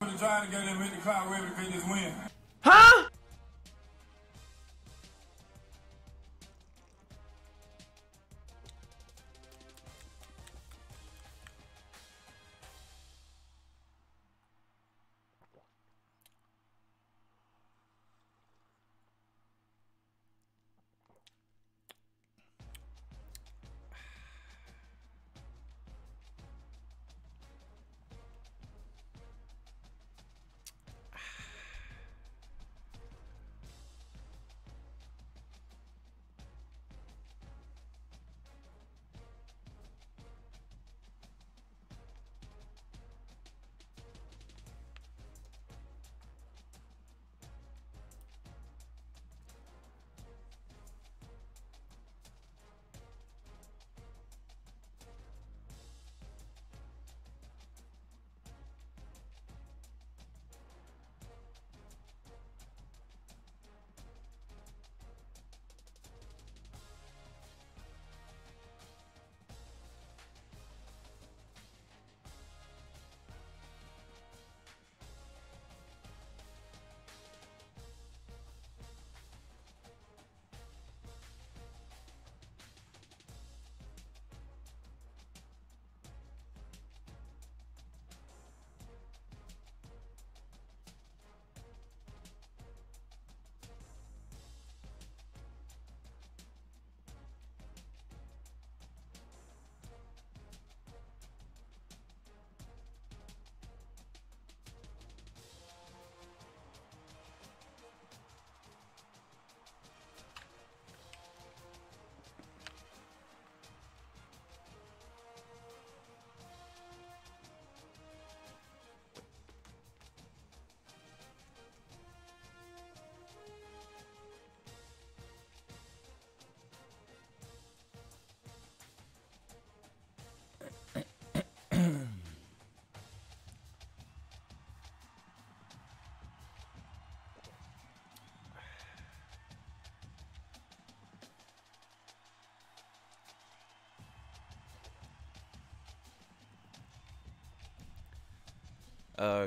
Trying to get them in the crowd ready to get this win. Huh?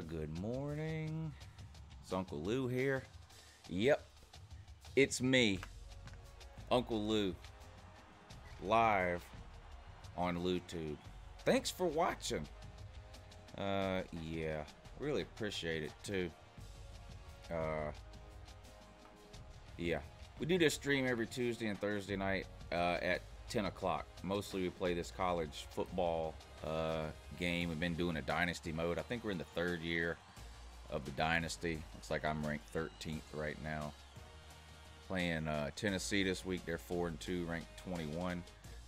Good morning. It's Uncle Lou here. Yep, it's me, Uncle Lou, live on LouTube. Thanks for watching. Yeah, really appreciate it too. Yeah, we do this stream every Tuesday and Thursday night at 10 o'clock. Mostly we play this college football game. We've been doing a Dynasty mode. I think we're in the third year of the Dynasty. Looks like I'm ranked 13th right now. Playing Tennessee this week. They're 4-2, ranked 21.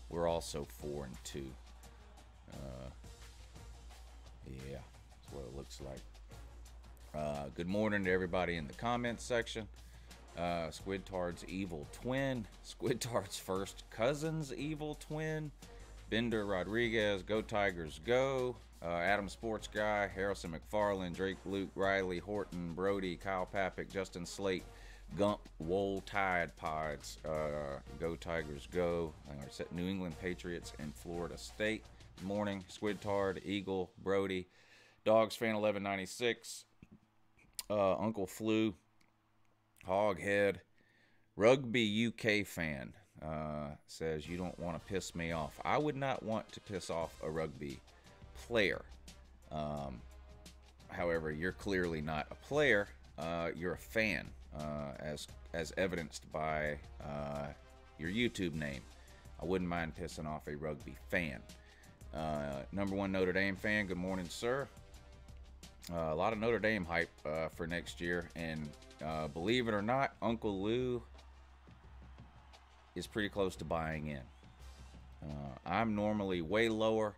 We're also 4-2. Yeah, that's what it looks like. Good morning to everybody in the comments section. Squidtard's evil twin, Squidtard's first cousin's evil twin, Bender Rodriguez, Go Tigers Go, Adam Sports Guy, Harrison McFarland, Drake Luke, Riley, Horton, Brody, Kyle Papik, Justin Slate, Gump, Wool Tide Pods, Go Tigers Go, New England Patriots, and Florida State. Good morning, Squidtard, Eagle, Brody, Dogs Fan 1196, Uncle Flu, Hoghead, Rugby UK fan says, you don't want to piss me off. I would not want to piss off a rugby player. However, you're clearly not a player. You're a fan, as evidenced by your YouTube name. I wouldn't mind pissing off a rugby fan. #1 Notre Dame fan, good morning, sir. A lot of Notre Dame hype for next year, and believe it or not, Uncle Lou is pretty close to buying in. I'm normally way lower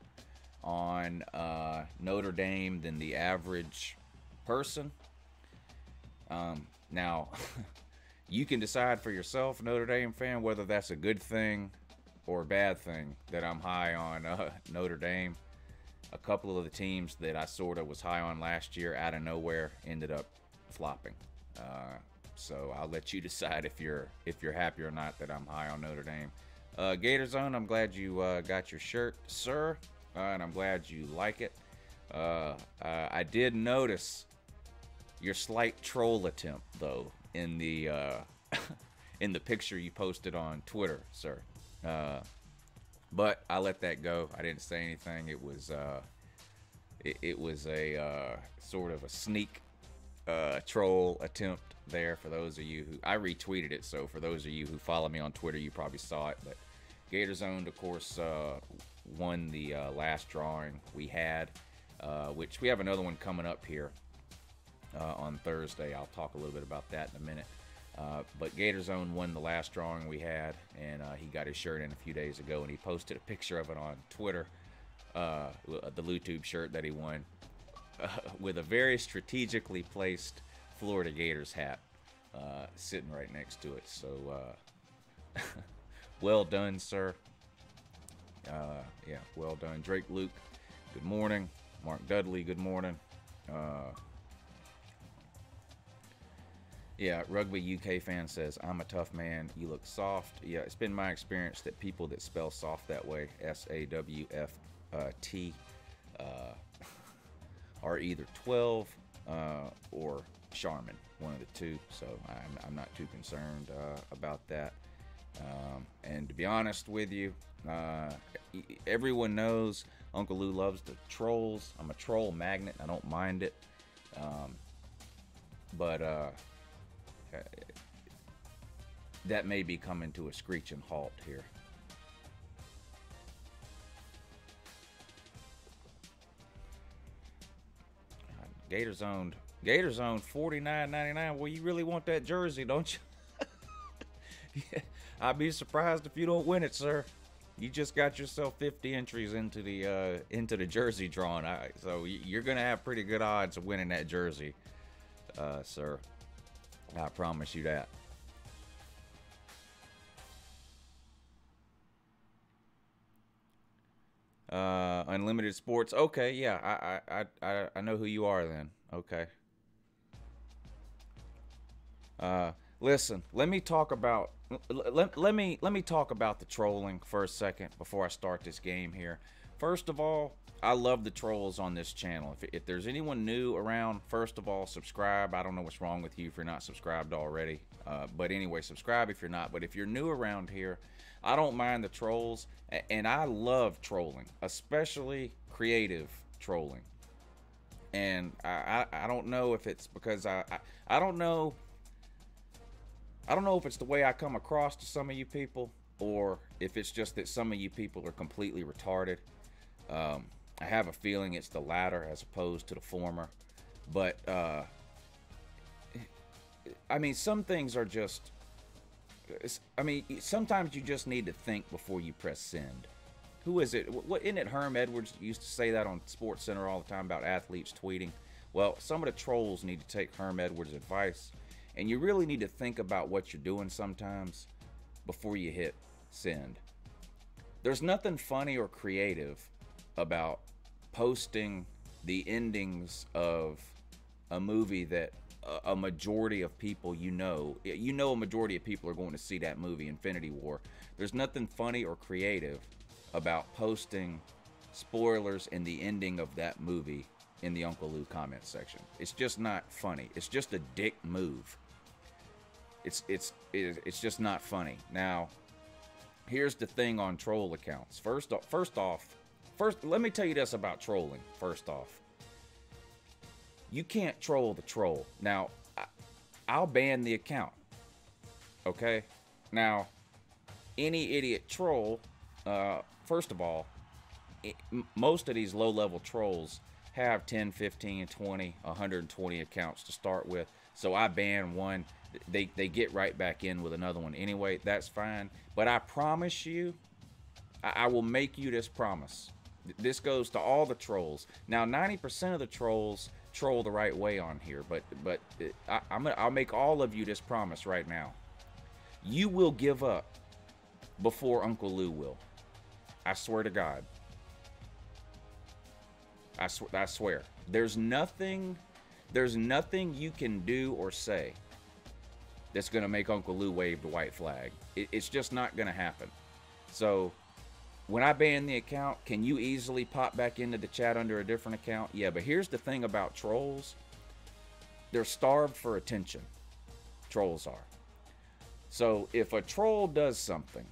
on Notre Dame than the average person. Now, you can decide for yourself, Notre Dame fan, whether that's a good thing or a bad thing that I'm high on Notre Dame. A couple of the teams that I sort of was high on last year out of nowhere ended up flopping. So I'll let you decide if you're happy or not that I'm high on Notre Dame. Gator Zone, I'm glad you got your shirt, sir, and I'm glad you like it. I did notice your slight troll attempt, though, in the in the picture you posted on Twitter, sir. But I let that go. I didn't say anything. It was a sort of a sneak troll attempt there for those of you who I retweeted it. So for those of you who follow me on Twitter, you probably saw it. But Gators Owned, of course, won the last drawing we had, which we have another one coming up here on Thursday. I'll talk a little bit about that in a minute. But Gators Owned won the last drawing we had, and he got his shirt in a few days ago, and he posted a picture of it on Twitter, the LouTube shirt that he won, with a very strategically placed Florida Gators hat sitting right next to it. So, well done, sir. Yeah, well done. Drake Luke, good morning. Mark Dudley, good morning. Yeah, Rugby UK fan says, I'm a tough man, you look soft. Yeah, it's been my experience that people that spell soft that way, S-A-W-F-T, are either 12 or Charmin, one of the two. So I'm not too concerned about that. And to be honest with you, everyone knows Uncle Lou loves the trolls. I'm a troll magnet. I don't mind it. But that may be coming to a screeching halt here. Gators owned $49.99. Well, you really want that jersey, don't you? Yeah, I'd be surprised if you don't win it, sir. You just got yourself 50 entries into the jersey drawing. So you're gonna have pretty good odds of winning that jersey, sir. I promise you that. Unlimited Sports. Okay, yeah, I know who you are then. Okay. Listen, let me talk about let me talk about the trolling for a second before I start this game here. First of all, I love the trolls on this channel. If there's anyone new around, first of all, subscribe. I don't know what's wrong with you if you're not subscribed already. But anyway, subscribe if you're not. But if you're new around here, I don't mind the trolls, and I love trolling, especially creative trolling. And I don't know if it's because I don't know if it's the way I come across to some of you people, or if it's just that some of you people are completely retarded. I have a feeling it's the latter as opposed to the former. But I mean, some things are just, I mean, sometimes you just need to think before you press send. Who is it? What, isn't it Herm Edwards used to say that on Sports Center all the time about athletes tweeting? Well, some of the trolls need to take Herm Edwards' advice, and you really need to think about what you're doing sometimes before you hit send. There's nothing funny or creative about posting the endings of a movie that a majority of people a majority of people are going to see that movie, Infinity War. There's nothing funny or creative about posting spoilers in the ending of that movie in the Uncle Lou comment section. It's just not funny. It's just a dick move. It's just not funny. Now, here's the thing on troll accounts. First, let me tell you this about trolling. First off, you can't troll the troll. Now, I'll ban the account. Okay? Now, any idiot troll, first of all, most of these low-level trolls have 10, 15, 20, 120 accounts to start with. So I ban one. They get right back in with another one anyway. That's fine. But I promise you, I will make you this promise. This goes to all the trolls. Now, 90% of the trolls troll the right way on here, but I'll make all of you this promise right now. You will give up before Uncle Lou will. I swear to God. I swear. There's nothing you can do or say that's going to make Uncle Lou wave the white flag. It's just not going to happen. So when I ban the account, can you easily pop back into the chat under a different account? Yeah, but here's the thing about trolls. they're starved for attention. Trolls are. So if a troll does something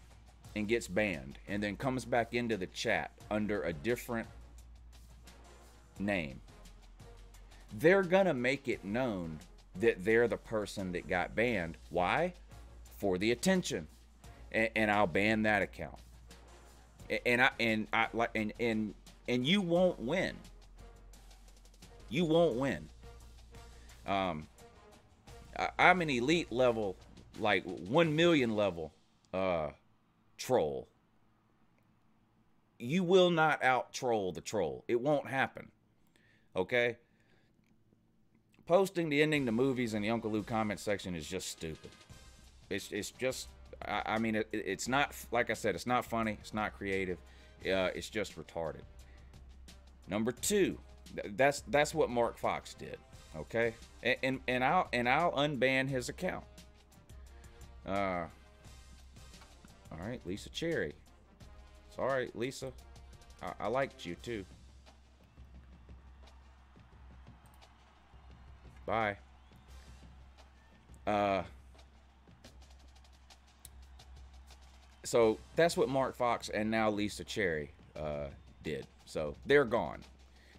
and gets banned and then comes back into the chat under a different name, they're gonna make it known that they're the person that got banned. Why? For the attention. And I'll ban that account. And you won't win. You won't win. I'm an elite level, like 1 million level troll. You will not out troll the troll. It won't happen. Okay? Posting the ending to movies in the Uncle Lou comment section is just stupid. It's just, I mean, it's not, like I said, it's not funny. It's not creative. It's just retarded. Number 2, that's what Mark Fox did. Okay? And I'll unban his account. All right, Lisa Cherry. It's all right, Lisa. I liked you too. Bye. So that's what Mark Fox and now Lisa Cherry did. So they're gone.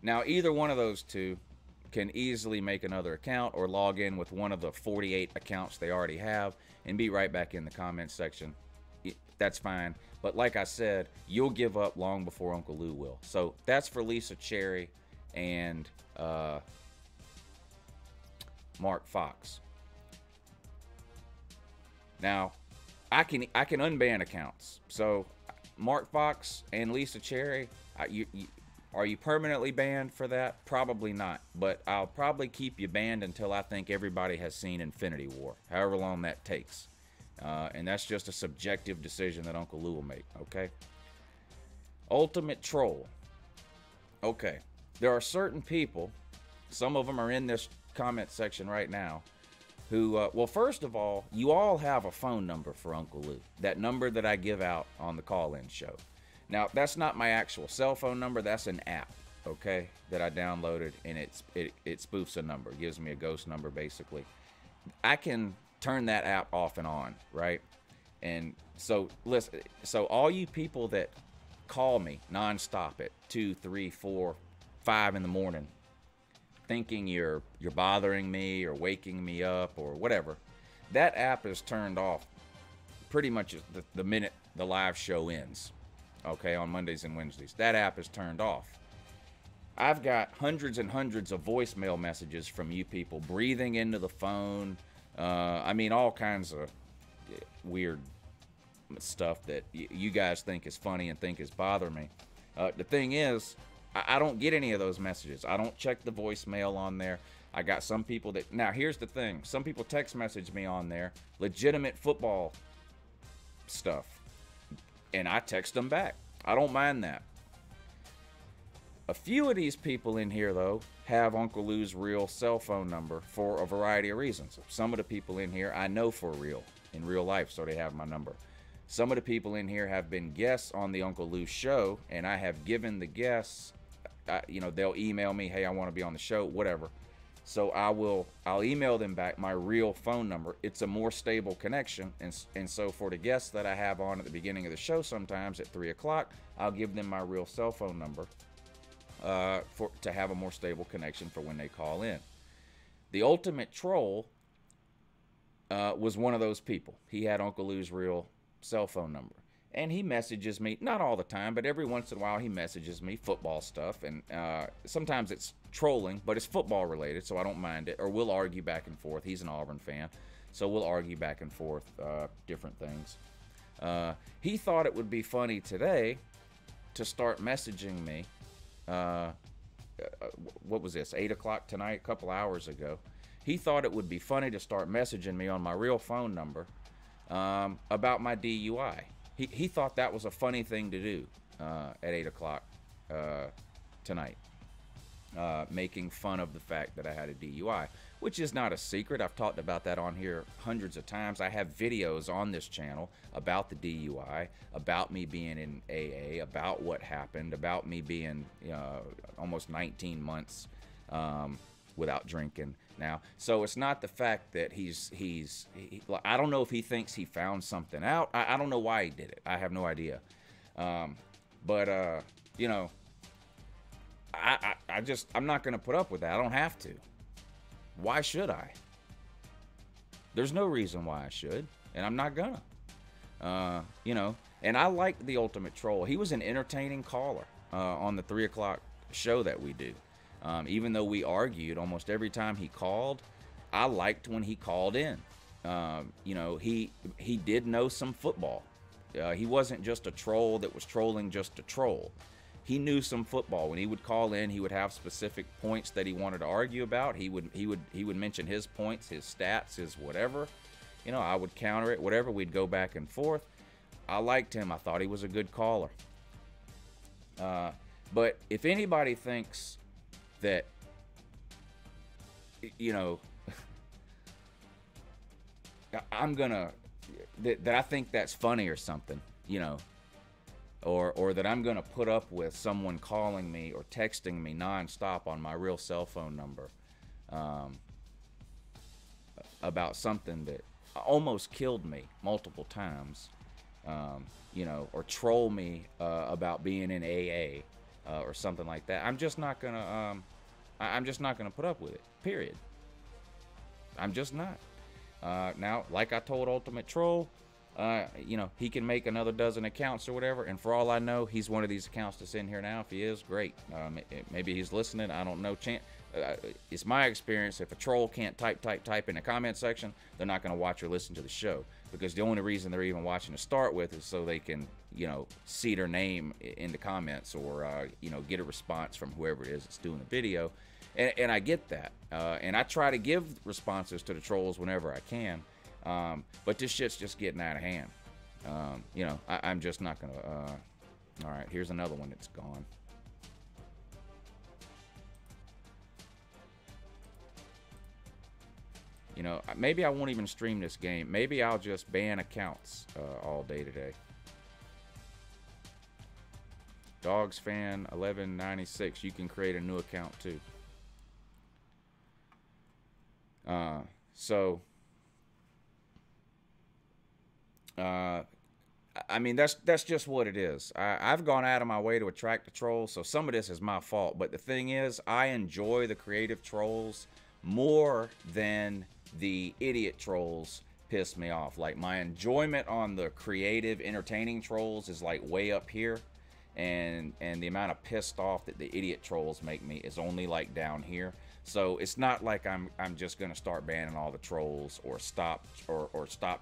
Now either one of those two can easily make another account or log in with one of the 48 accounts they already have and be right back in the comments section. That's fine. But like I said, you'll give up long before Uncle Lou will. So that's for Lisa Cherry and Mark Fox. Now, I can unban accounts. So Mark Fox and Lisa Cherry, are you permanently banned for that? Probably not. But I'll probably keep you banned until I think everybody has seen Infinity War, however long that takes. And that's just a subjective decision that Uncle Lou will make, okay? Ultimate troll. Okay. There are certain people, some of them are in this comment section right now, who, well, first of all, you all have a phone number for Uncle Lou. That number that I give out on the call-in show. Now, that's not my actual cell phone number. That's an app, okay, that I downloaded, and it spoofs a number. It gives me a ghost number, basically. I can turn that app off and on, right? And so, listen, so all you people that call me nonstop at 2, 3, 4, 5 in the morning, thinking you're bothering me or waking me up or whatever, that app is turned off pretty much the minute the live show ends. Okay, on Mondays and Wednesdays. That app is turned off. I've got hundreds and hundreds of voicemail messages from you people breathing into the phone. I mean, all kinds of weird stuff that you guys think is funny and think is bothering me. The thing is, I don't get any of those messages. I don't check the voicemail on there. I got some people that... Now, here's the thing. Some people text message me on there. Legitimate football stuff. And I text them back. I don't mind that. A few of these people in here, though, have Uncle Lou's real cell phone number for a variety of reasons. Some of the people in here I know for real, in real life, so they have my number. Some of the people in here have been guests on the Uncle Lou show, and I have given the guests, you know, they'll email me, hey, I want to be on the show, whatever. So I'll email them back my real phone number. It's a more stable connection, and so for the guests that I have on at the beginning of the show, sometimes at 3 o'clock, I'll give them my real cell phone number to have a more stable connection for when they call in. The ultimate troll was one of those people. He had Uncle Lou's real cell phone number. And he messages me, not all the time, but every once in a while he messages me football stuff. And sometimes it's trolling, but it's football related, so I don't mind it. Or we'll argue back and forth. He's an Auburn fan, so we'll argue back and forth different things. He thought it would be funny today to start messaging me. What was this, 8 o'clock tonight, a couple hours ago. He thought it would be funny to start messaging me on my real phone number about my DUI. He thought that was a funny thing to do at 8 o'clock tonight, making fun of the fact that I had a DUI, which is not a secret. I've talked about that on here hundreds of times. I have videos on this channel about the DUI, about me being in AA, about what happened, about me being almost 19 months without drinking now. So it's not the fact that I don't know if he thinks he found something out. I don't know why he did it. I have no idea. But you know, I'm not going to put up with that. I don't have to. Why should I? There's no reason why I should, and I'm not gonna. You know, and I like the Ultimate Troll. He was an entertaining caller on the 3 o'clock show that we do. Even though we argued almost every time he called, I liked when he called in. You know, he did know some football. He wasn't just a troll that was trolling just to troll. He knew some football. When he would call in, he would have specific points that he wanted to argue about. He would mention his points, his stats, his whatever. You know, I would counter it, whatever. We'd go back and forth. I liked him. I thought he was a good caller. But if anybody thinks that, you know, that I think that's funny or something, you know, or that I'm gonna put up with someone calling me or texting me nonstop on my real cell phone number about something that almost killed me multiple times, you know, or troll me about being in AA or something like that. I'm just not gonna put up with it. Period. I'm just not. Now, like I told Ultimate Troll, you know, he can make another dozen accounts or whatever, and for all I know, he's one of these accounts that's in here now. If he is, great. Maybe he's listening. I don't know. It's my experience, if a troll can't type in the comment section, they're not going to watch or listen to the show, because the only reason they're even watching to start with is so they can, you know, see their name in the comments, or, you know, get a response from whoever it is that's doing the video. And I get that. And I try to give responses to the trolls whenever I can. But this shit's just getting out of hand. You know, I'm just not going to... all right, here's another one that's gone. You know, maybe I won't even stream this game. Maybe I'll just ban accounts all day today. Dogs fan 1196. You can create a new account too. I mean, that's just what it is. I've gone out of my way to attract the trolls, so some of this is my fault. But the thing is, I enjoy the creative trolls more than the idiot trolls piss me off. Like, my enjoyment on the creative, entertaining trolls is like way up here, and the amount of pissed off that the idiot trolls make me is only like down here. So it's not like I'm just gonna start banning all the trolls, or stop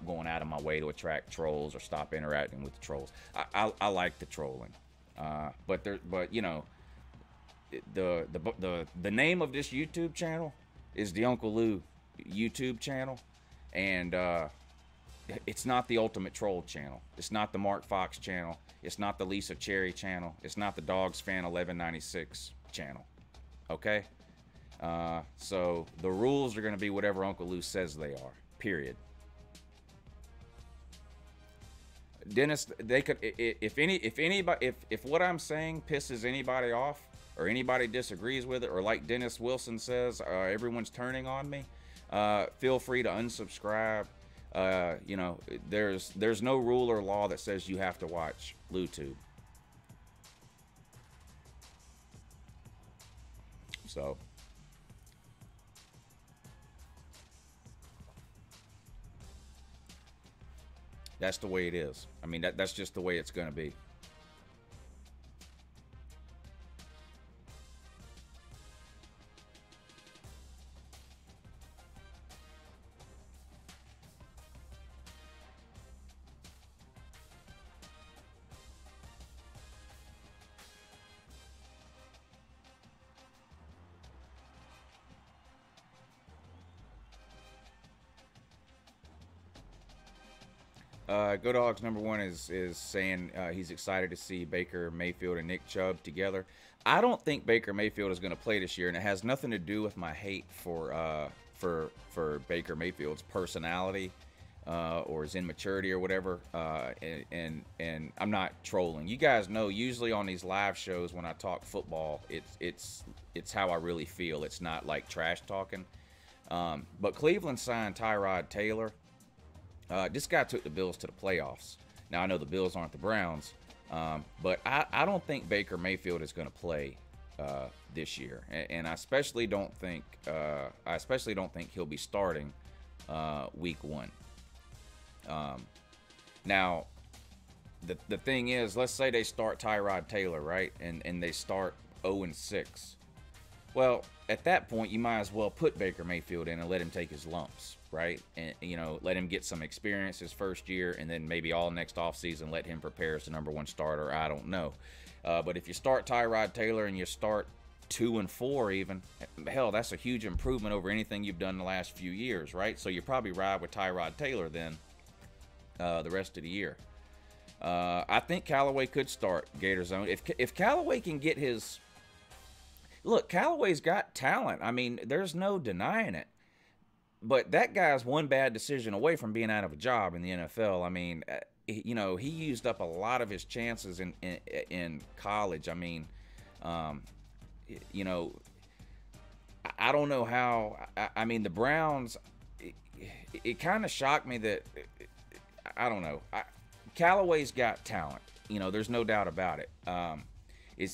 going out of my way to attract trolls, or stop interacting with the trolls. I like the trolling, but you know, the name of this YouTube channel is the UNCLELOU YouTube channel, and it's not the Ultimate Troll channel. It's not the Mark Fox channel. It's not the Lisa Cherry channel. It's not the Dogs Fan 1196 channel. Okay. So the rules are going to be whatever UNCLELOU says they are, period. Dennis, they could, if what I'm saying pisses anybody off, or anybody disagrees with it, or like Dennis Wilson says, everyone's turning on me, feel free to unsubscribe. You know, there's no rule or law that says you have to watch LouTube. So that's the way it is. I mean, that's just the way it's going to be. Go Dogs number one is saying he's excited to see Baker Mayfield and Nick Chubb together. I don't think Baker Mayfield is going to play this year, and it has nothing to do with my hate for Baker Mayfield's personality. or his immaturity or whatever. And I'm not trolling. You guys know usually on these live shows when I talk football, it's how I really feel. It's not like trash talking. But Cleveland signed Tyrod Taylor. This guy took the Bills to the playoffs. Now I know the Bills aren't the Browns, but I don't think Baker Mayfield is going to play this year, and I especially don't think he'll be starting week 1. Now, the thing is, let's say they start Tyrod Taylor, right, and they start 0-6. Well, at that point, you might as well put Baker Mayfield in and let him take his lumps, right? And, let him get some experience his first year, and then maybe all next offseason let him prepare as the #1 starter. I don't know. But if you start Tyrod Taylor and you start 2-4 even, hell, that's a huge improvement over anything you've done the last few years, right? So you probably ride with Tyrod Taylor then the rest of the year. I think Callaway could start Gators zone. If Callaway can get his... Look, Callaway's got talent. I mean, there's no denying it. But that guy's one bad decision away from being out of a job in the NFL. I mean, he used up a lot of his chances in college. I mean, I don't know how. I mean, the Browns, it kind of shocked me that, I don't know. Callaway's got talent. There's no doubt about it.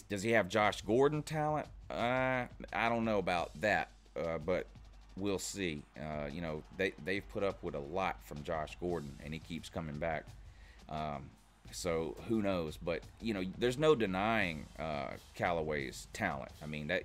Does he have Josh Gordon talent? I don't know about that, but we'll see. They've put up with a lot from Josh Gordon, and he keeps coming back. So who knows? But there's no denying Callaway's talent. I mean that.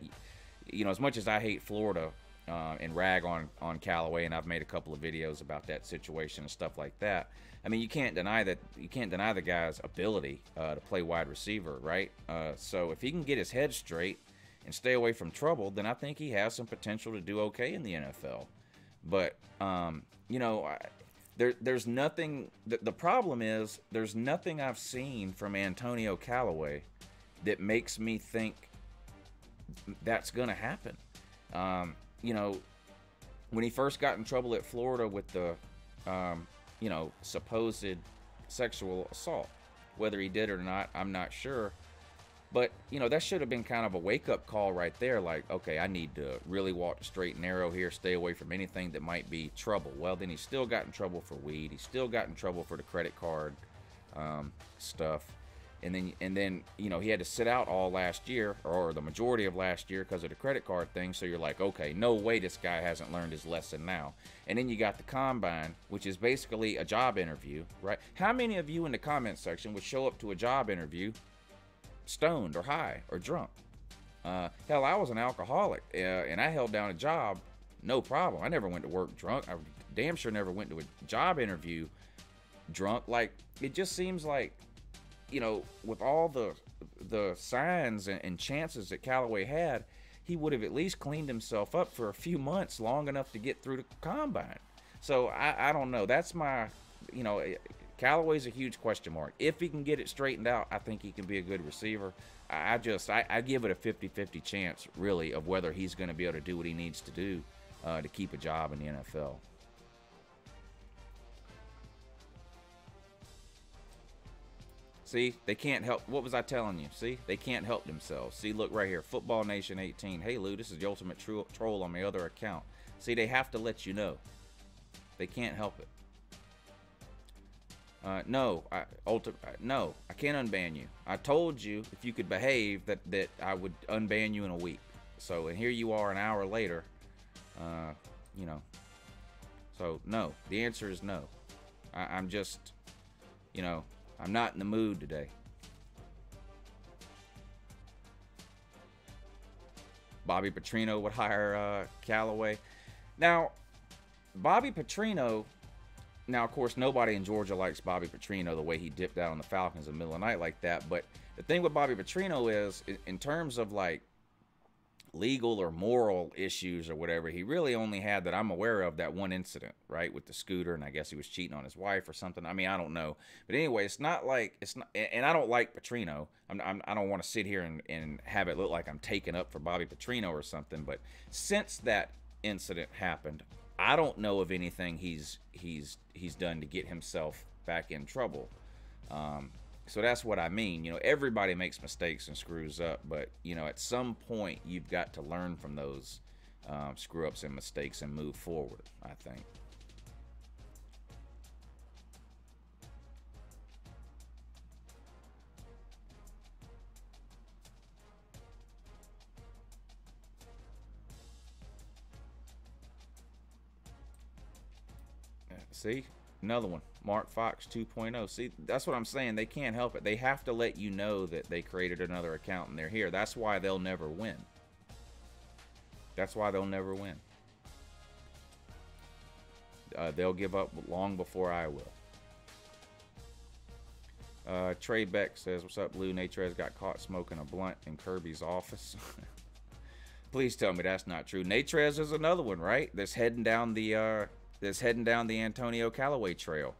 As much as I hate Florida and rag on Callaway, and I've made a couple of videos about that situation and stuff like that. I mean, you can't deny that. You can't deny the guy's ability to play wide receiver, right? So if he can get his head straight and stay away from trouble, then I think he has some potential to do okay in the NFL. But there's nothing. The problem is there's nothing I've seen from Antonio Callaway that makes me think that's going to happen. When he first got in trouble at Florida with the supposed sexual assault, whether he did or not, I'm not sure. But, that should have been kind of a wake-up call right there. Like, okay, I need to really walk the straight and narrow here, stay away from anything that might be trouble. Well, then he still got in trouble for weed. He still got in trouble for the credit card stuff. And then he had to sit out all last year, or the majority of last year, because of the credit card thing. So you're like, okay, no way this guy hasn't learned his lesson now. And then you got the combine, which is basically a job interview, right? How many of you in the comment section would show up to a job interview stoned or high or drunk? Hell, I was an alcoholic, and I held down a job, no problem. I never went to work drunk. I damn sure never went to a job interview drunk. Like, it just seems like, with all the signs and chances that Callaway had, he would have at least cleaned himself up for a few months, long enough to get through the combine. So I don't know. That's my, Callaway's a huge question mark. If he can get it straightened out, I think he can be a good receiver. I give it a 50-50 chance, really, of whether he's going to be able to do what he needs to do to keep a job in the NFL. See, they can't help. What was I telling you? See, they can't help themselves. See, look right here. Football Nation 18. Hey, Lou, this is the ultimate troll on my other account. See, they have to let you know. They can't help it. No, I can't unban you. I told you if you could behave that I would unban you in a week. So, and here you are an hour later. So no, the answer is no. I'm just, I'm not in the mood today. Bobby Petrino would hire Callaway. Now, Bobby Petrino. Now, of course, nobody in Georgia likes Bobby Petrino the way he dipped out on the Falcons in the middle of the night like that. But the thing with Bobby Petrino is, in terms of like legal or moral issues or whatever, he really only had, that I'm aware of, that one incident, right, with the scooter, and I guess he was cheating on his wife or something. I mean, I don't know. But anyway, it's not, and I don't like Petrino. I don't want to sit here and have it look like I'm taking up for Bobby Petrino or something. But since that incident happened, I don't know of anything he's done to get himself back in trouble. So that's what I mean. You know, everybody makes mistakes and screws up, but you know, at some point you've got to learn from those screw ups and mistakes and move forward, I think. See, another one, Mark Fox 2.0. See, that's what I'm saying. They can't help it. They have to let you know that they created another account and they're here. That's why they'll never win. That's why they'll never win. They'll give up long before I will. Trey Beck says, "What's up, Lou? Natrez got caught smoking a blunt in Kirby's office." Please tell me that's not true. Natrez is another one, right? That's heading down the Antonio Callaway trail.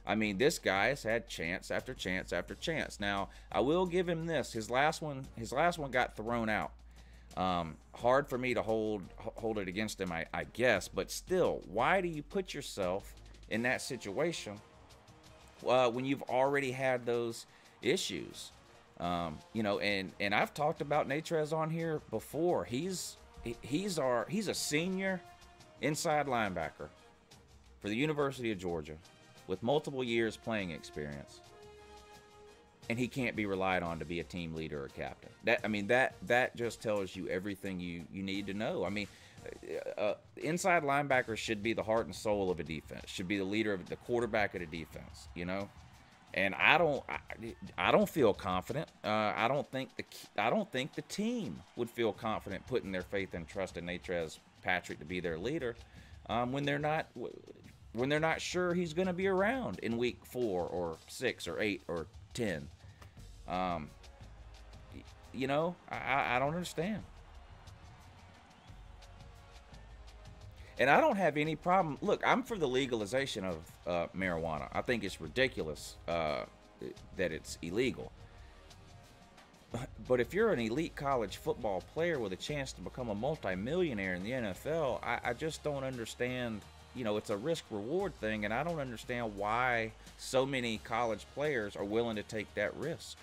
I mean, this guy has had chance after chance after chance. Now, I will give him this. His last one got thrown out. Hard for me to hold it against him, I guess. But still, why do you put yourself in that situation when you've already had those issues? You know, and I've talked about Natrez on here before. He's a senior inside linebacker for the University of Georgia with multiple years playing experience, and he can't be relied on to be a team leader or captain. That just tells you everything you need to know. I mean, inside linebackers should be the heart and soul of a defense, should be the leader of the quarterback of the defense, you know. And I don't feel confident. I don't think the team would feel confident putting their faith and trust in Natrez Patrick to be their leader when they're not sure he's going to be around in week 4 or 6 or 8 or 10. You know, I don't understand. And I don't have any problem. Look, I'm for the legalization of marijuana. I think it's ridiculous that it's illegal. But if you're an elite college football player with a chance to become a multimillionaire in the NFL, I just don't understand. You know, it's a risk-reward thing, and I don't understand why so many college players are willing to take that risk.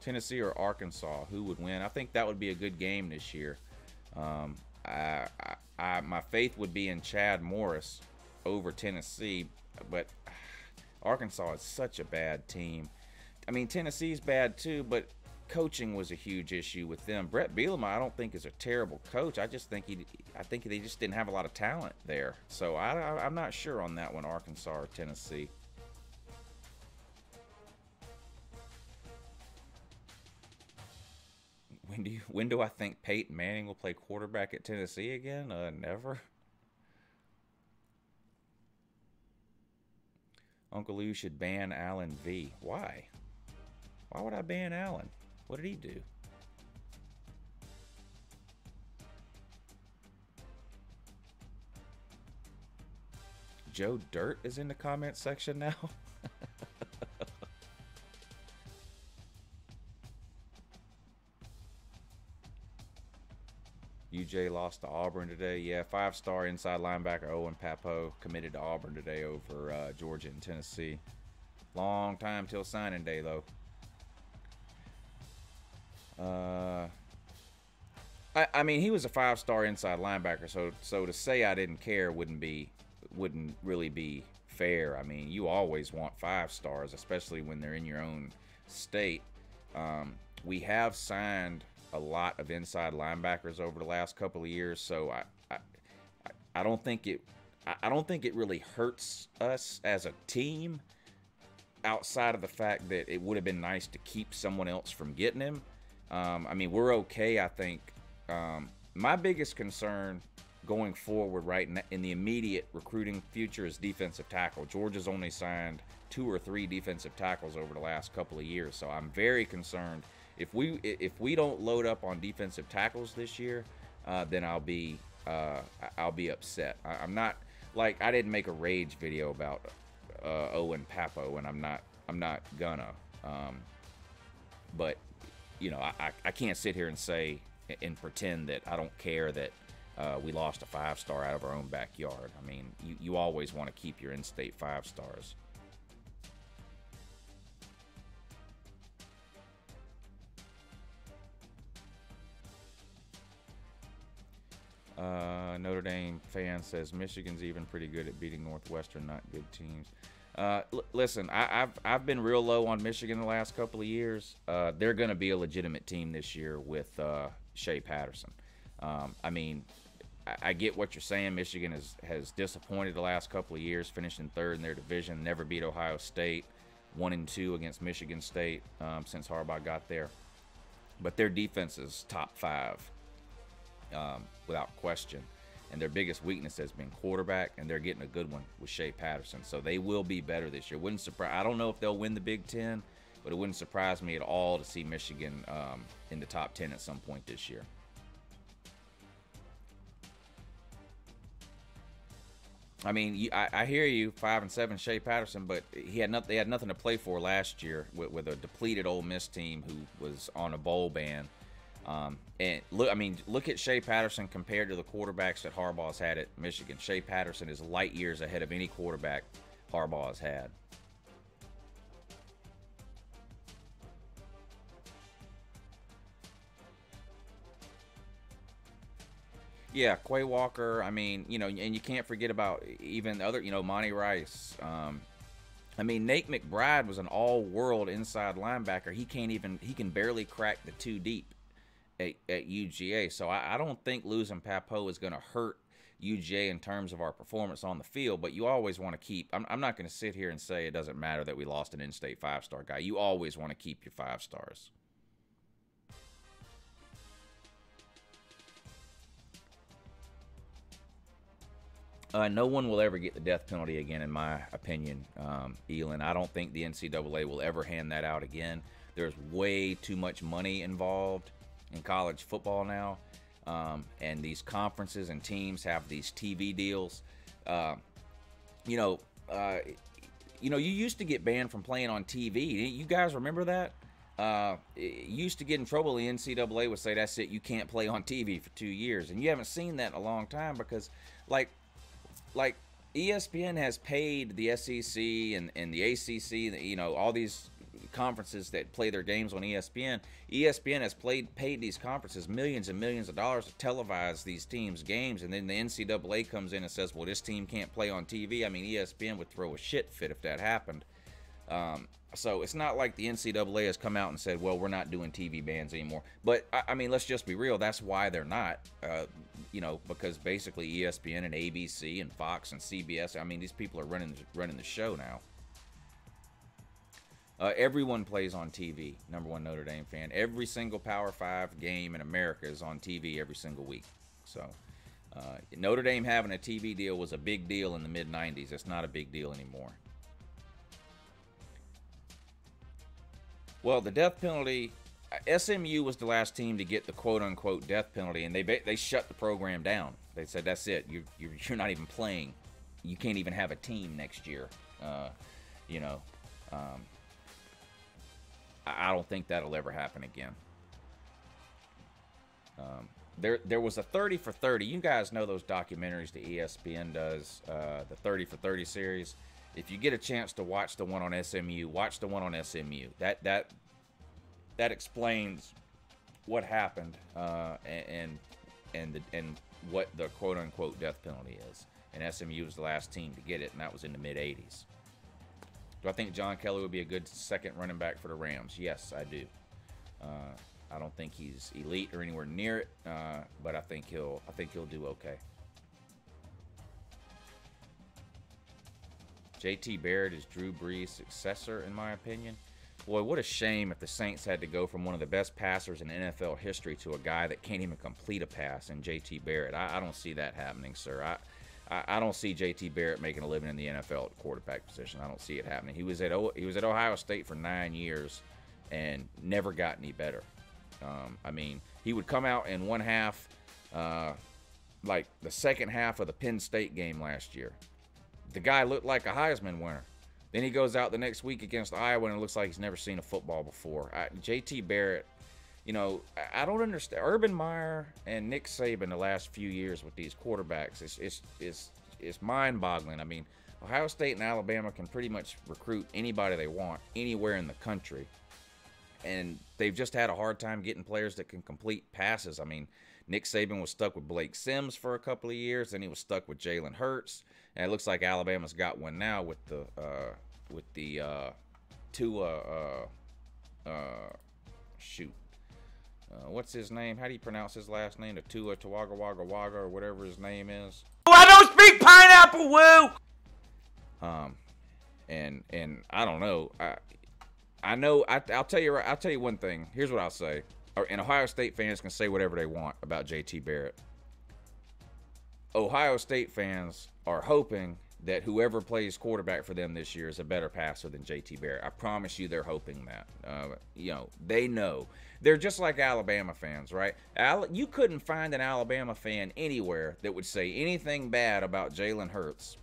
Tennessee or Arkansas, who would win? I think that would be a good game this year. My faith would be in Chad Morris over Tennessee, but Arkansas is such a bad team. I mean, Tennessee's bad too, but coaching was a huge issue with them. Brett Bielema, I don't think is a terrible coach. I think they just didn't have a lot of talent there. So I'm not sure on that one, Arkansas or Tennessee. When do I think Peyton Manning will play quarterback at Tennessee again? Never. Uncle Lou should ban Allen V. Why? Why would I ban Allen? What did he do? Joe Dirt is in the comment section now. UJ lost to Auburn today. Yeah, 5-star inside linebacker Owen Papo committed to Auburn today over Georgia and Tennessee. Long time till signing day, though. I mean, he was a 5-star inside linebacker, so to say I didn't care wouldn't really be fair. I mean, you always want 5 stars, especially when they're in your own state. We have signed a lot of inside linebackers over the last couple of years, so I don't think it really hurts us as a team, outside of the fact that it would have been nice to keep someone else from getting him. I mean, we're okay, I think. My biggest concern going forward right in the immediate recruiting future is defensive tackle. Georgia's only signed 2 or 3 defensive tackles over the last couple of years, so I'm very concerned. If we don't load up on defensive tackles this year, then I'll be upset. I'm not, like, I didn't make a rage video about Owen Papo, and I'm not gonna. But you know, I can't sit here and say and pretend that I don't care that we lost a 5-star out of our own backyard. I mean, you always want to keep your in-state 5-stars. Notre Dame fan says Michigan's even pretty good at beating Northwestern, not good teams. Listen, I've been real low on Michigan the last couple of years. They're going to be a legitimate team this year with Shea Patterson. I mean, I get what you're saying. Michigan has disappointed the last couple of years, finishing third in their division, never beat Ohio State, 1-2 against Michigan State since Harbaugh got there. But their defense is top 5 without question. And their biggest weakness has been quarterback, and they're getting a good one with Shea Patterson. So they will be better this year. Wouldn't surprise. I don't know if they'll win the Big Ten, but it wouldn't surprise me at all to see Michigan in the top 10 at some point this year. I mean, I hear you, 5-7 Shea Patterson, but they had nothing to play for last year with a depleted Ole Miss team who was on a bowl ban. And look at Shea Patterson compared to the quarterbacks that Harbaugh's had at Michigan. Shea Patterson is light years ahead of any quarterback Harbaugh has had. Yeah, Quay Walker. I mean, and you can't forget about even other, Monty Rice. I mean, Nate McBride was an all-world inside linebacker. He can barely crack the 2 deep at UGA. So I don't think losing Papo is going to hurt UGA in terms of our performance on the field, but you always want to keep, I'm not going to sit here and say it doesn't matter that we lost an in-state 5-star guy. You always want to keep your 5 stars. No one will ever get the death penalty again, in my opinion, Elon. I don't think the NCAA will ever hand that out again. There's way too much money involved in college football now, and these conferences and teams have these TV deals. You used to get banned from playing on TV. You guys remember that? You used to get in trouble. The NCAA would say, "That's it. You can't play on TV for 2 years," and you haven't seen that in a long time because, like ESPN has paid the SEC and the ACC, all these conferences that play their games on ESPN. ESPN has paid these conferences millions and millions of dollars to televise these teams' games, and then the NCAA comes in and says, well, this team can't play on TV. I mean, ESPN would throw a shit fit if that happened. So it's not like the NCAA has come out and said, well, we're not doing TV bans anymore. But, I mean, let's just be real. That's why they're not, because basically ESPN and ABC and Fox and CBS, I mean, these people are running the show now. Everyone plays on TV, number one Notre Dame fan. Every single Power 5 game in America is on TV every single week. So Notre Dame having a TV deal was a big deal in the mid-'90s. It's not a big deal anymore. Well, the death penalty, SMU was the last team to get the quote-unquote death penalty, and they shut the program down. They said, that's it. You're not even playing. You can't even have a team next year. I don't think that'll ever happen again. There was a 30 for 30. You guys know those documentaries that ESPN does, the 30 for 30 series. If you get a chance to watch the one on SMU, watch the one on SMU. That explains what happened and what the quote unquote death penalty is. And SMU was the last team to get it, and that was in the mid '80s. Do I think Ncaa would be a good second running back for the Rams? Yes, I do. I don't think he's elite or anywhere near it, but I think he'll do okay. JT Barrett is Drew Brees' successor, in my opinion. Boy, what a shame if the Saints had to go from one of the best passers in NFL history to a guy that can't even complete a pass in JT Barrett. I don't see that happening, sir. I don't see JT Barrett making a living in the NFL at the quarterback position. I don't see it happening. He was at Ohio State for 9 years and never got any better. I mean, he would come out in one half, like the second half of the Penn State game last year. The guy looked like a Heisman winner. Then he goes out the next week against Iowa and it looks like he's never seen a football before. JT Barrett, you know, I don't understand. Urban Meyer and Nick Saban the last few years with these quarterbacks, it's mind-boggling. I mean, Ohio State and Alabama can pretty much recruit anybody they want anywhere in the country, and they've just had a hard time getting players that can complete passes. I mean, Nick Saban was stuck with Blake Sims for a couple of years, then he was stuck with Jalen Hurts, and it looks like Alabama's got one now with the Tua. What's his name? How do you pronounce his last name? The Tua Tawaga Waga Waga or whatever his name is. Oh, I don't speak pineapple, woo! And I don't know. I know. I'll tell you one thing. Here's what I'll say. And Ohio State fans can say whatever they want about JT Barrett. Ohio State fans are hoping that whoever plays quarterback for them this year is a better passer than JT Barrett. I promise you they're hoping that. You know, they know. They're just like Alabama fans, right? You couldn't find an Alabama fan anywhere that would say anything bad about Jalen Hurts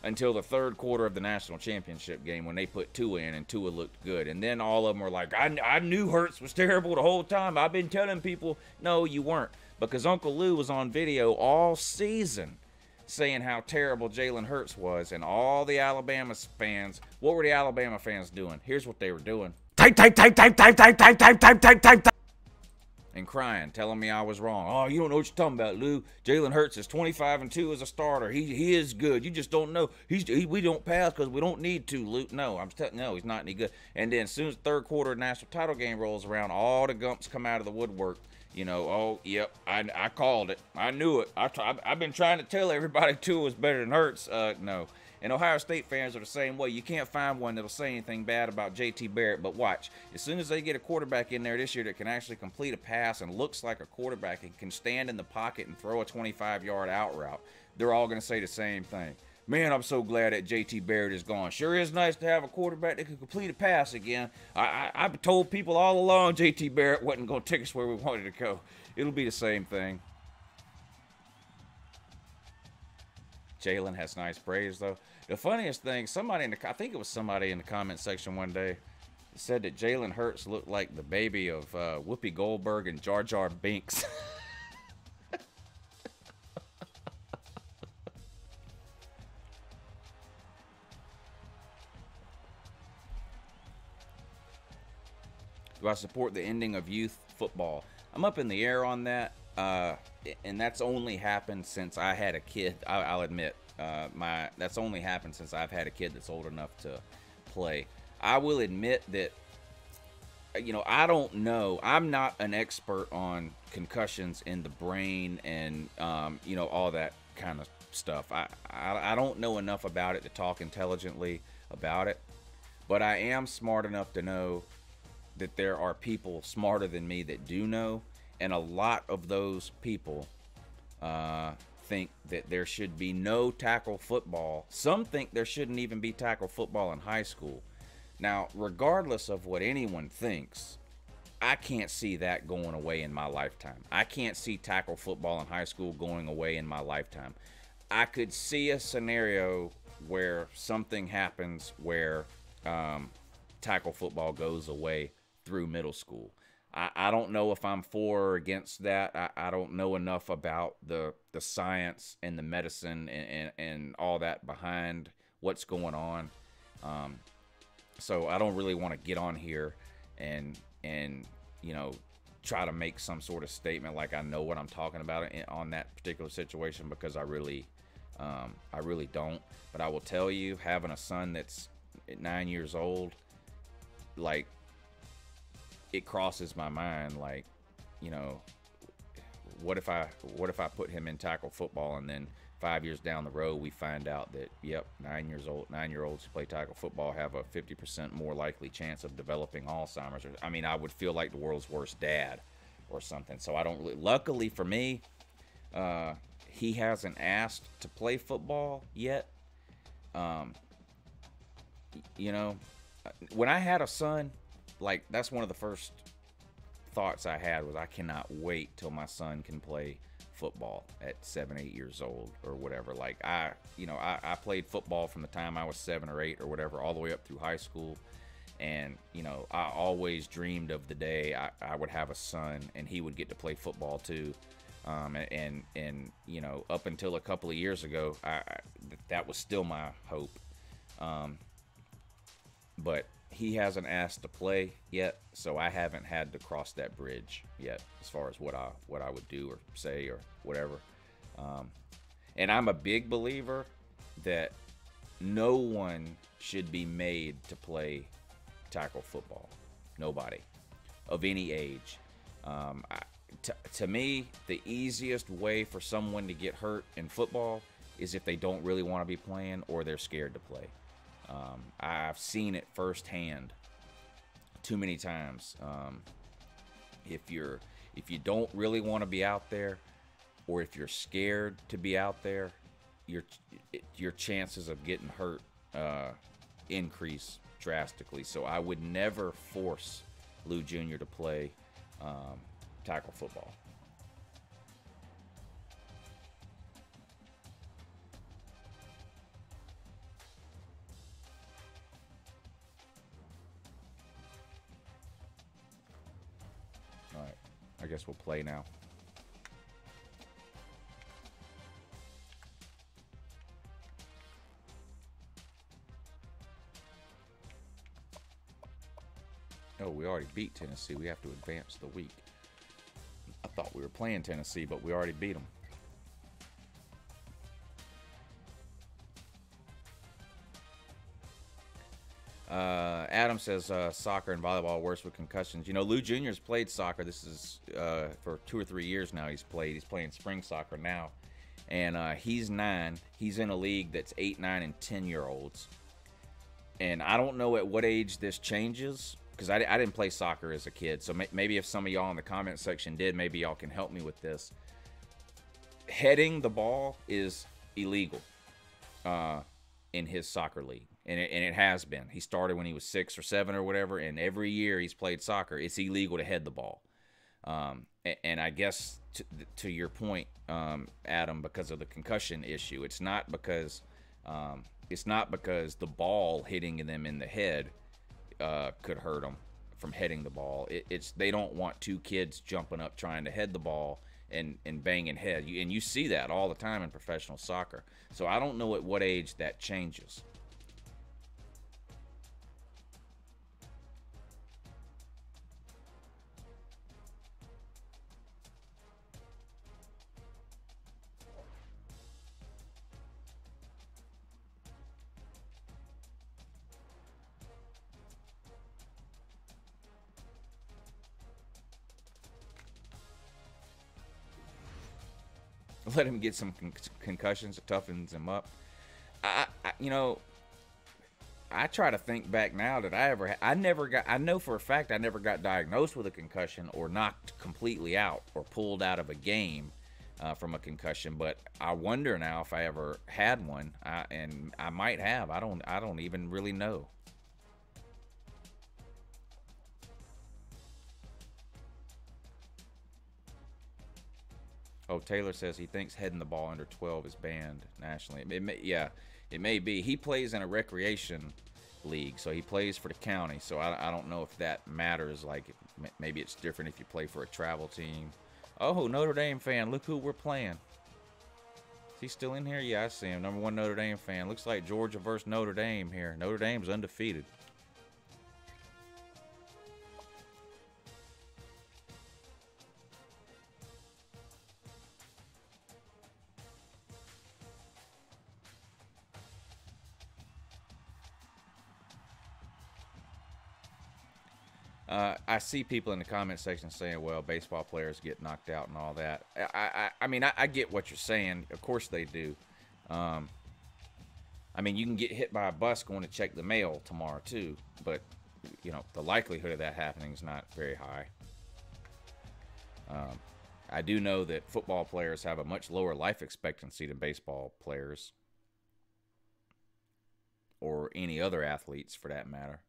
until the third quarter of the national championship game when they put Tua in and Tua looked good. And then all of them were like, I knew Hurts was terrible the whole time. I've been telling people. No, you weren't. Because UNCLELOU was on video all season saying how terrible Jalen Hurts was, and all the Alabama fans, what were the Alabama fans doing? Here's what they were doing. Type. And crying, telling me I was wrong. Oh, you don't know what you're talking about, Lou. Jalen Hurts is 25-2 as a starter. He is good. You just don't know. We don't pass because we don't need to, Lou. No, no, he's not any good. And then as soon as the third quarter national title game rolls around, all the gumps come out of the woodwork. You know, oh, yep, I called it. I knew it. I've been trying to tell everybody Tua was better than Hurts. No. And Ohio State fans are the same way. You can't find one that'll say anything bad about JT Barrett, but watch. As soon as they get a quarterback in there this year that can actually complete a pass and looks like a quarterback and can stand in the pocket and throw a 25-yard out route, they're all going to say the same thing. Man, I'm so glad that JT Barrett is gone. Sure is nice to have a quarterback that can complete a pass again. I've told people all along JT Barrett wasn't going to take us where we wanted to go. It'll be the same thing. Jalen has nice braids, though. The funniest thing, I think it was somebody in the comment section one day said that Jalen Hurts looked like the baby of Whoopi Goldberg and Jar Jar Binks. Do I support the ending of youth football? I'm up in the air on that, and that's only happened since I had a kid. I'll admit, that's only happened since I've had a kid that's old enough to play. I will admit that, you know, I don't know. I'm not an expert on concussions in the brain and, you know, all that kind of stuff. I don't know enough about it to talk intelligently about it, but I am smart enough to know that there are people smarter than me that do know, and a lot of those people think that there should be no tackle football. Some think there shouldn't even be tackle football in high school. Now, regardless of what anyone thinks, I can't see that going away in my lifetime. I can't see tackle football in high school going away in my lifetime. I could see a scenario where something happens where tackle football goes away through middle school. I don't know if I'm for or against that. I don't know enough about the science and the medicine and all that behind what's going on. So I don't really want to get on here and you know, try to make some sort of statement like I know what I'm talking about on that particular situation, because I really don't. But I will tell you, having a son that's 9 years old, like, it crosses my mind, like, you know, what if I put him in tackle football and then 5 years down the road we find out that, yep, 9-year-olds who play tackle football have a 50% more likely chance of developing Alzheimer's. I mean, I would feel like the world's worst dad or something. So I don't really, luckily for me, he hasn't asked to play football yet. You know, when I had a son, like, that's one of the first thoughts I had was I cannot wait till my son can play football at 7, 8 years old or whatever. Like, I played football from the time I was 7 or 8 or whatever all the way up through high school, And, you know, I always dreamed of the day I would have a son and he would get to play football too. And you know, up until a couple of years ago, that was still my hope. But he hasn't asked to play yet, so I haven't had to cross that bridge yet as far as what I would do or say or whatever. And I'm a big believer that no one should be made to play tackle football. Nobody of any age. To me, the easiest way for someone to get hurt in football is if they don't really want to be playing or they're scared to play. I've seen it firsthand too many times. If you don't really want to be out there, or if you're scared to be out there, your chances of getting hurt increase drastically. So I would never force Lou Jr. to play tackle football. All right, I guess we'll play now. Oh, we already beat Tennessee. We have to advance the week. I thought we were playing Tennessee, but we already beat them. Adam says soccer and volleyball worse with concussions. You know, Lou Jr.'s played soccer. This is for 2 or 3 years now he's played. He's playing spring soccer now. And he's 9. He's in a league that's 8, 9, and 10-year-olds. And I don't know at what age this changes, because I didn't play soccer as a kid. So maybe if some of y'all in the comment section did, maybe y'all can help me with this. Heading the ball is illegal in his soccer league. And it has been. He started when he was 6 or 7 or whatever, and every year he's played soccer, it's illegal to head the ball. And I guess to your point, Adam, because of the concussion issue, it's not because the ball hitting them in the head could hurt them from heading the ball. It's they don't want 2 kids jumping up trying to head the ball and banging head. And you see that all the time in professional soccer. So I don't know at what age that changes. Let him get some concussions. It toughens him up. You know, I try to think back now that I know for a fact I never got diagnosed with a concussion or knocked completely out or pulled out of a game from a concussion. But I wonder now if I ever had one, and I might have. I don't even really know. Oh, Taylor says he thinks heading the ball under 12 is banned nationally. It may be. He plays in a recreation league, so he plays for the county. So I don't know if that matters. Like, maybe it's different if you play for a travel team. Oh, Notre Dame fan. Look who we're playing. Is he still in here? Yeah, I see him. #1 Notre Dame fan. Looks like Georgia versus Notre Dame here. Notre Dame's undefeated. I see people in the comment section saying, well, baseball players get knocked out and all that. I mean, I get what you're saying. Of course they do. I mean, you can get hit by a bus going to check the mail tomorrow, too. But, you know, the likelihood of that happening is not very high. I do know that football players have a much lower life expectancy than baseball players. Or any other athletes, for that matter.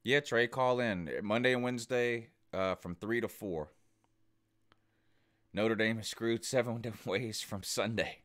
Yeah, Trey, call in. Monday and Wednesday, from 3 to 4. Notre Dame is screwed 7 ways from Sunday.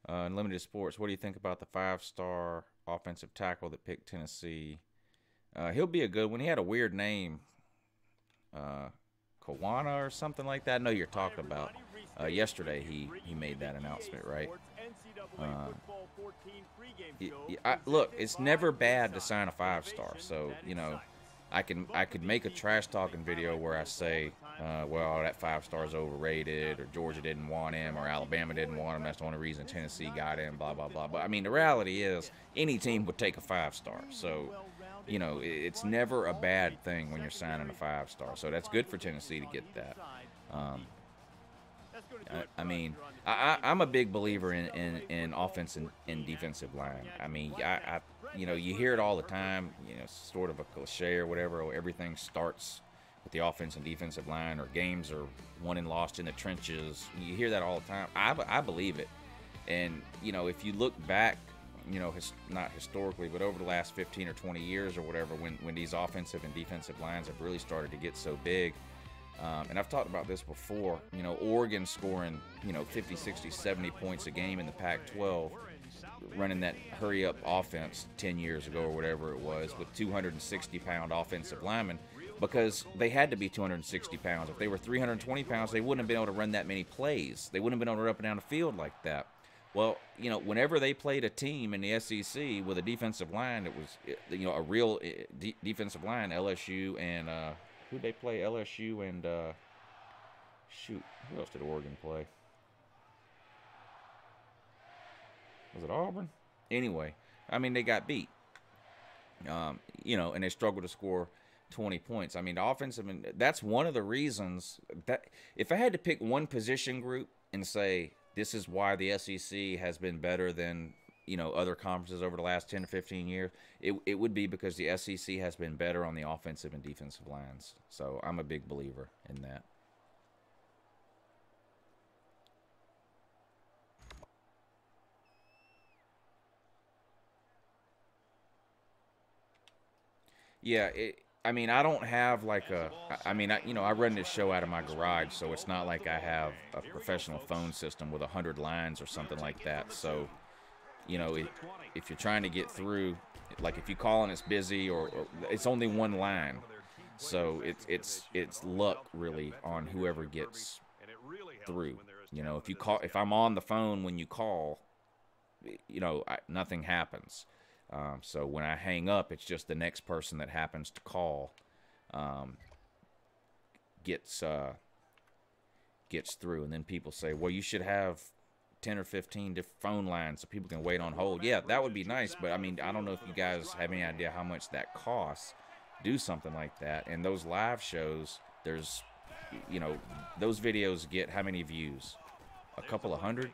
Unlimited Sports, what do you think about the 5-star offensive tackle that picked Tennessee? He'll be a good one. He had a weird name, Kawana or something like that. I know you're talking about. Yesterday he made that announcement, right? Look, it's never bad to sign a 5-star. So, you know, I could make a trash talking video where I say, well, that 5-star is overrated, or Georgia didn't want him, or Alabama didn't want him. That's the only reason Tennessee got him, blah, blah, blah. But, I mean, the reality is any team would take a 5-star. So, you know, it's never a bad thing when you're signing a 5-star. So that's good for Tennessee to get that. I mean, I'm a big believer in offense and defensive line. I mean, you know, you hear it all the time, you know, sort of a cliche or whatever, or everything starts with the offense and defensive line, or games are won and lost in the trenches. You hear that all the time. I believe it. And, you know, if you look back, you know, not historically, but over the last 15 or 20 years or whatever, when these offensive and defensive lines have really started to get so big, and I've talked about this before, you know, Oregon scoring, you know, 50, 60, 70 points a game in the Pac-12, running that hurry-up offense 10 years ago or whatever it was, with 260-pound offensive linemen, because they had to be 260 pounds. If they were 320 pounds, they wouldn't have been able to run that many plays. They wouldn't have been able to run up and down the field like that. Well, you know, whenever they played a team in the SEC with a defensive line, it was, you know, a real defensive line, LSU and who'd they play? LSU and shoot, who else did Oregon play? Was it Auburn? Anyway, I mean, they got beat. You know, and they struggled to score 20 points. I mean, the offensive, and that's one of the reasons that if I had to pick one position group and say this is why the SEC has been better than, you know, other conferences over the last 10 to 15 years, it would be because the SEC has been better on the offensive and defensive lines. So I'm a big believer in that. Yeah, I mean, I don't have like I mean, you know, I run this show out of my garage, so it's not like I have a professional phone system with 100 lines or something like that. So, you know, if you're trying to get through, like if you call and it's busy, or it's only one line, so it's luck really on whoever gets through. You know, if I'm on the phone when you call, you know, nothing happens. So when I hang up, it's just the next person that happens to call gets through, and then people say, well, you should have 10 or 15 different phone lines so people can wait on hold. Yeah, that would be nice, but I mean, I don't know if you guys have any idea how much that costs to do something like that. And those live shows, there's, you know, those videos get how many views? A couple of hundred?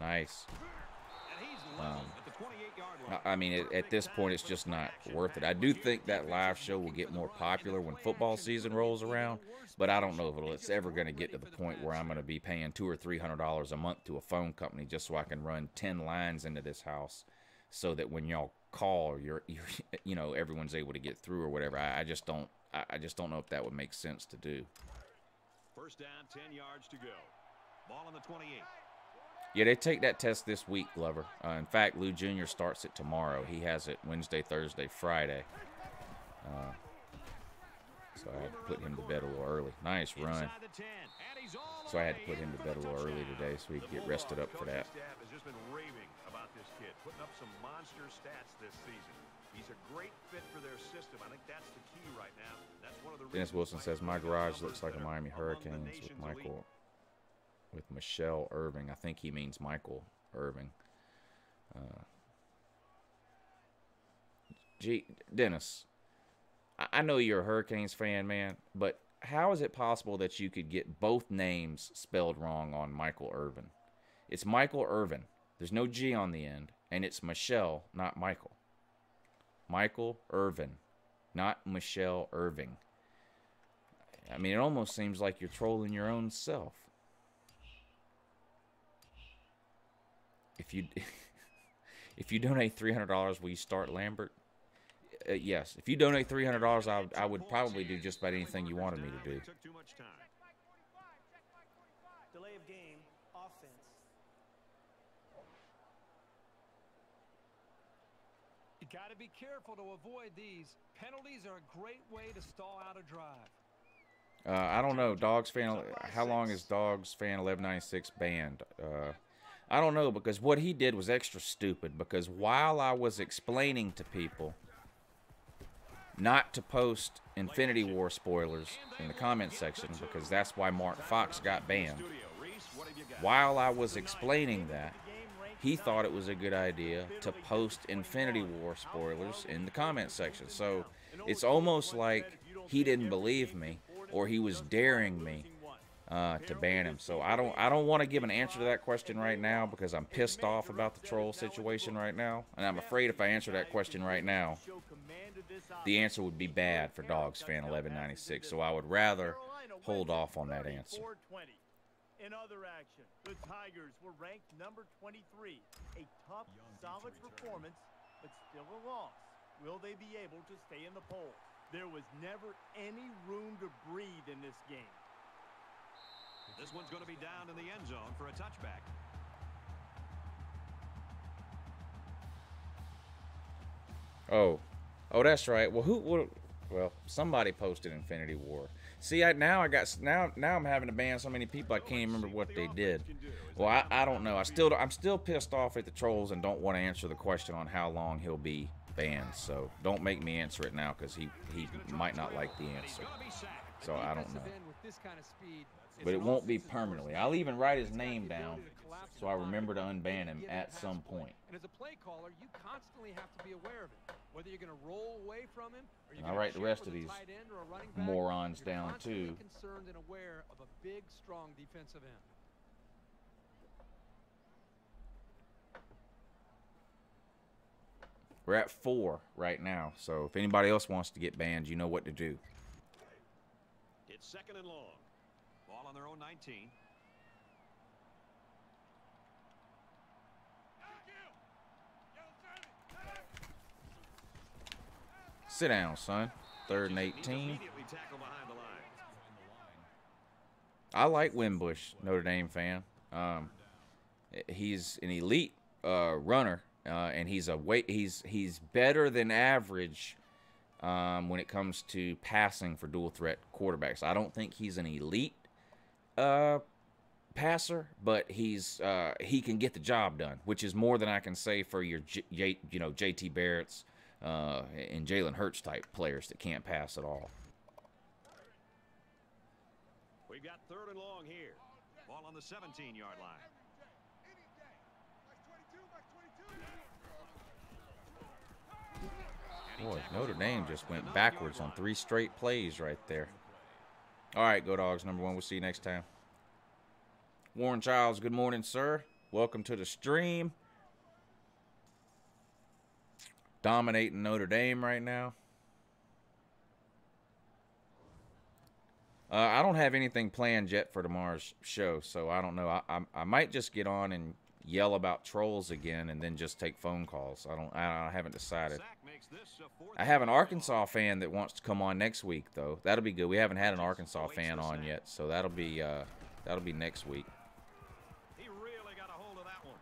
Nice. I mean, at this point, it's just not worth it. I do think that live show will get more popular when football season rolls around, but I don't know if it's ever going to get to the point where I'm going to be paying $200 or $300 a month to a phone company just so I can run 10 lines into this house, so that when y'all call, you're you know, everyone's able to get through or whatever. I just don't know if that would make sense to do. First down, 10 yards to go. Ball on the 28. Yeah, they take that test this week, Glover. In fact, Lou Jr. starts it tomorrow. He has it Wednesday, Thursday, Friday. So I had to put him to bed a little early. Nice run. So I had to put him to bed a little early today so he could get rested up for that. Has just been raving about this kid, putting up some monster stats this season. He's a great fit for their system. I think that's the key right now. That's one of the Dennis Wilson says, my garage looks like a Miami Hurricanes with Michelle Irving. I think he means Michael Irving. Gee, Dennis, I know you're a Hurricanes fan, man, but how is it possible that you could get both names spelled wrong on Michael Irvin? It's Michael Irvin. There's no G on the end, and it's Michelle, not Michael. Michael Irvin, not Michelle Irving. I mean, it almost seems like you're trolling your own self. If you if you donate $300, will you start Lambert? Yes. If you donate $300, I would probably do just about anything you wanted me to do. Delay of game, offense. You got to be careful to avoid these. Penalties are a great way to stall out a drive. I don't know. Dogs fan. How long is Dogs fan 1196 banned? I don't know, because what he did was extra stupid. Because while I was explaining to people not to post Infinity War spoilers in the comment section, because that's why Mark Fox got banned. While I was explaining that, he thought it was a good idea to post Infinity War spoilers in the comment section. So it's almost like he didn't believe me, or he was daring me to ban him. So I don't want to give an answer to that question right now, because I'm pissed off about the troll situation right now, and I'm afraid if I answer that question right now, the answer would be bad for Dogs fan 1196. So I would rather hold off on that answer. In other action, the Tigers were ranked number 23. A tough, solid performance, but still a loss. Will they be able to stay in the polls? There was never any room to breathe in this game. This one's going to be down in the end zone for a touchback. Oh, that's right. Well, well, somebody posted Infinity War. See, now I'm having to ban so many people I can't remember what they did. Well, I don't know. I'm still pissed off at the trolls and don't want to answer the question on how long he'll be banned. So don't make me answer it now, because he might not like the answer. So I don't know. But it won't be permanently. I'll even write his name down so I remember to unban him at some point. And as a play caller, you constantly have to be aware of it. Whether you're going to roll away from him, or you're I'll write the rest of these morons down too. Concerned and aware of a big, strong defensive end. We're at 4 right now, so if anybody else wants to get banned, you know what to do. It's 2nd and long. Ball on their own 19. Sit down, son. 3rd and 18. I like Wimbush, Notre Dame fan. He's an elite runner, and he's better than average when it comes to passing for dual threat quarterbacks. I don't think he's an elite passer, but he can get the job done, which is more than I can say for your JT Barrett's and Jalen Hurts type players that can't pass at all. We've got 3rd and long here. Ball on the 17-yard line. Boy, Notre Dame just went backwards on 3 straight plays right there. All right, go Dogs, number 1. We'll see you next time. Warren Childs, good morning, sir. Welcome to the stream. Dominating Notre Dame right now. I don't have anything planned yet for tomorrow's show, so I don't know. I might just get on and yell about trolls again and then just take phone calls. I haven't decided. I have an Arkansas fan that wants to come on next week, though. That'll be good. We haven't had an Arkansas fan on yet, so that'll be next week. He really got a hold of that one.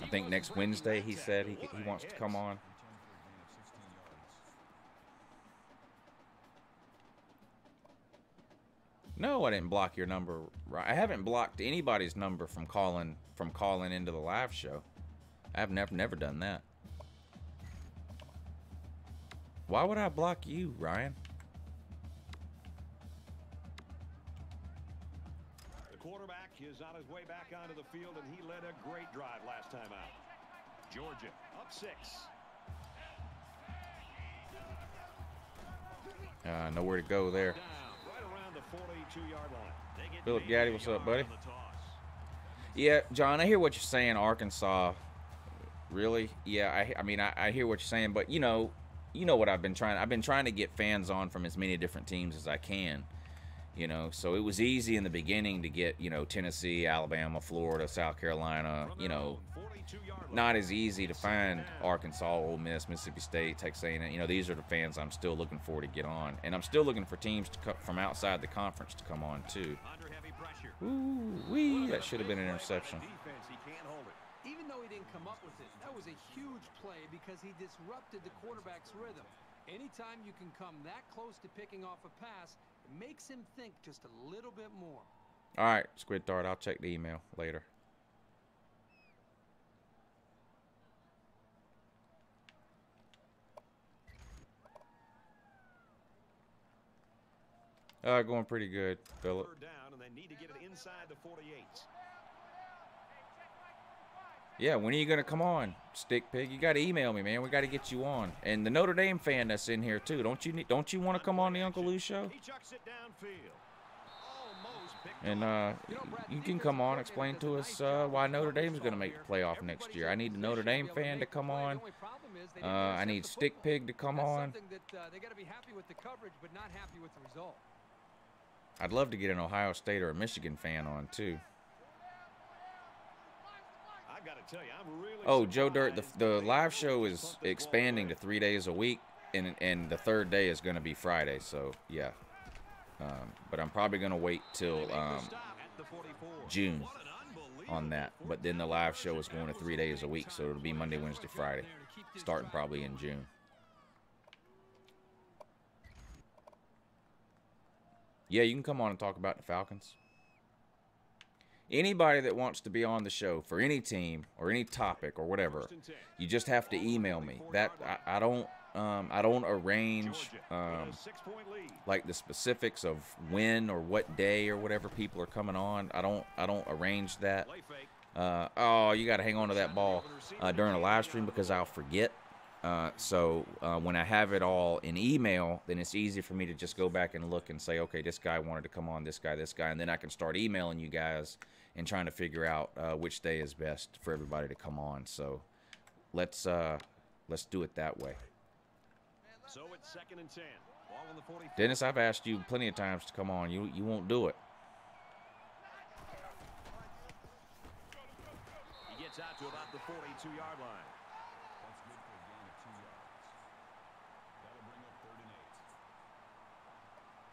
I think next Wednesday he said he wants to come on. No, I didn't block your number. I haven't blocked anybody's number from calling into the live show. I've never done that. Why would I block you, Ryan? The quarterback is on his way back onto the field, and he led a great drive last time out. Georgia up 6. Nowhere to go there. Right around the 42-yard line. They get Philip maybe Gaddy, a what's up, yard buddy? on the toss. Yeah, John, I hear what you're saying, Arkansas. Really? Yeah, I mean, I hear what you're saying, but you know what I've been trying to get fans on from as many different teams as I can. You know, so it was easy in the beginning to get, you know, Tennessee, Alabama, Florida, South Carolina, you know, not as easy to find Arkansas, Ole Miss, Mississippi State, Texas A&M. You know, these are the fans I'm still looking for to get on. And I'm still looking for teams to from outside the conference to come on, too. Under heavy pressure. Ooh-wee, that should have been an interception. Defense, he can't hold it. Even though he didn't come up with it, that was a huge play because he disrupted the quarterback's rhythm. Anytime you can come that close to picking off a pass, it makes him think just a little bit more. All right, Squid Dart, I'll check the email later. Going pretty good, Philip. Third down, and they need to get it inside the 48. Yeah, when are you going to come on, Stick Pig? You got to email me, man. We got to get you on. And the Notre Dame fan that's in here, too. Don't you want to come on the Uncle Lou show? He chucks it downfield. Almost picked And you can come on, explain to us why Notre Dame's going to make the playoff next year. I need the Notre Dame fan to come on. I need Stick Pig to come on. They got to be happy with the coverage, but not happy with the result. I'd love to get an Ohio State or a Michigan fan on, too. I've got to tell you, I'm really Oh, Joe Dirt, the live show is expanding to 3 days a week, and the third day is going to be Friday, so, yeah. But I'm probably going to wait till June on that. But then the live show is going to 3 days a week, so it'll be Monday, Wednesday, Friday, starting probably in June. Yeah, you can come on and talk about the Falcons. Anybody that wants to be on the show for any team or any topic or whatever, you just have to email me. That I don't arrange like the specifics of when or what day or whatever people are coming on. I don't arrange that. Oh, you got to hang on to that ball during a live stream because I'll forget. So when I have it all in email, then it's easy for me to just go back and look and say, okay, this guy wanted to come on, this guy, and then I can start emailing you guys and trying to figure out which day is best for everybody to come on. So let's do it that way. So it's 2nd and 10. Ball on the 44. Dennis, I've asked you plenty of times to come on. You won't do it. He gets out to about the 42-yard line.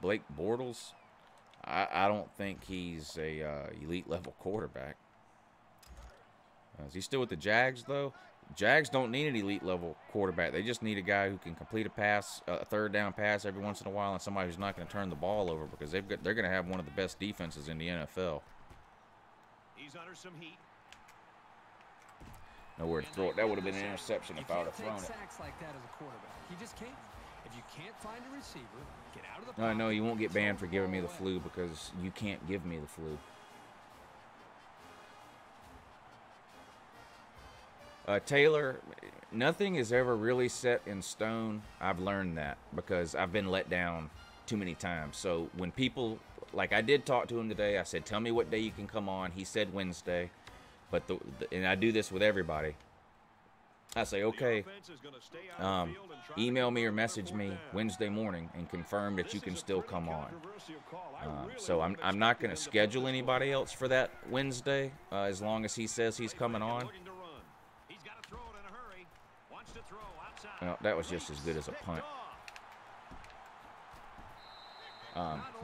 Blake Bortles, I don't think he's a elite level quarterback. Is he still with the Jags though? Jags don't need an elite level quarterback. They just need a guy who can complete a pass, a third down pass every once in a while, and somebody who's not going to turn the ball over because they're going to have one of the best defenses in the NFL. He's under some heat. Nowhere to throw it. That would have been an interception if I would have thrown it. Sacks like that as a quarterback. You just can't. If you can't find a receiver, get out of the No, no, you won't get banned for giving me the flu because you can't give me the flu. Taylor, nothing is ever really set in stone. I've learned that because I've been let down too many times. So when people, like I did talk to him today, I said, tell me what day you can come on. He said Wednesday, but and I do this with everybody. I say, okay, email me or message me Wednesday morning and confirm that you can still come on. So I'm not going to schedule anybody else for that Wednesday as long as he says he's coming on. Well, that was just as good as a punt.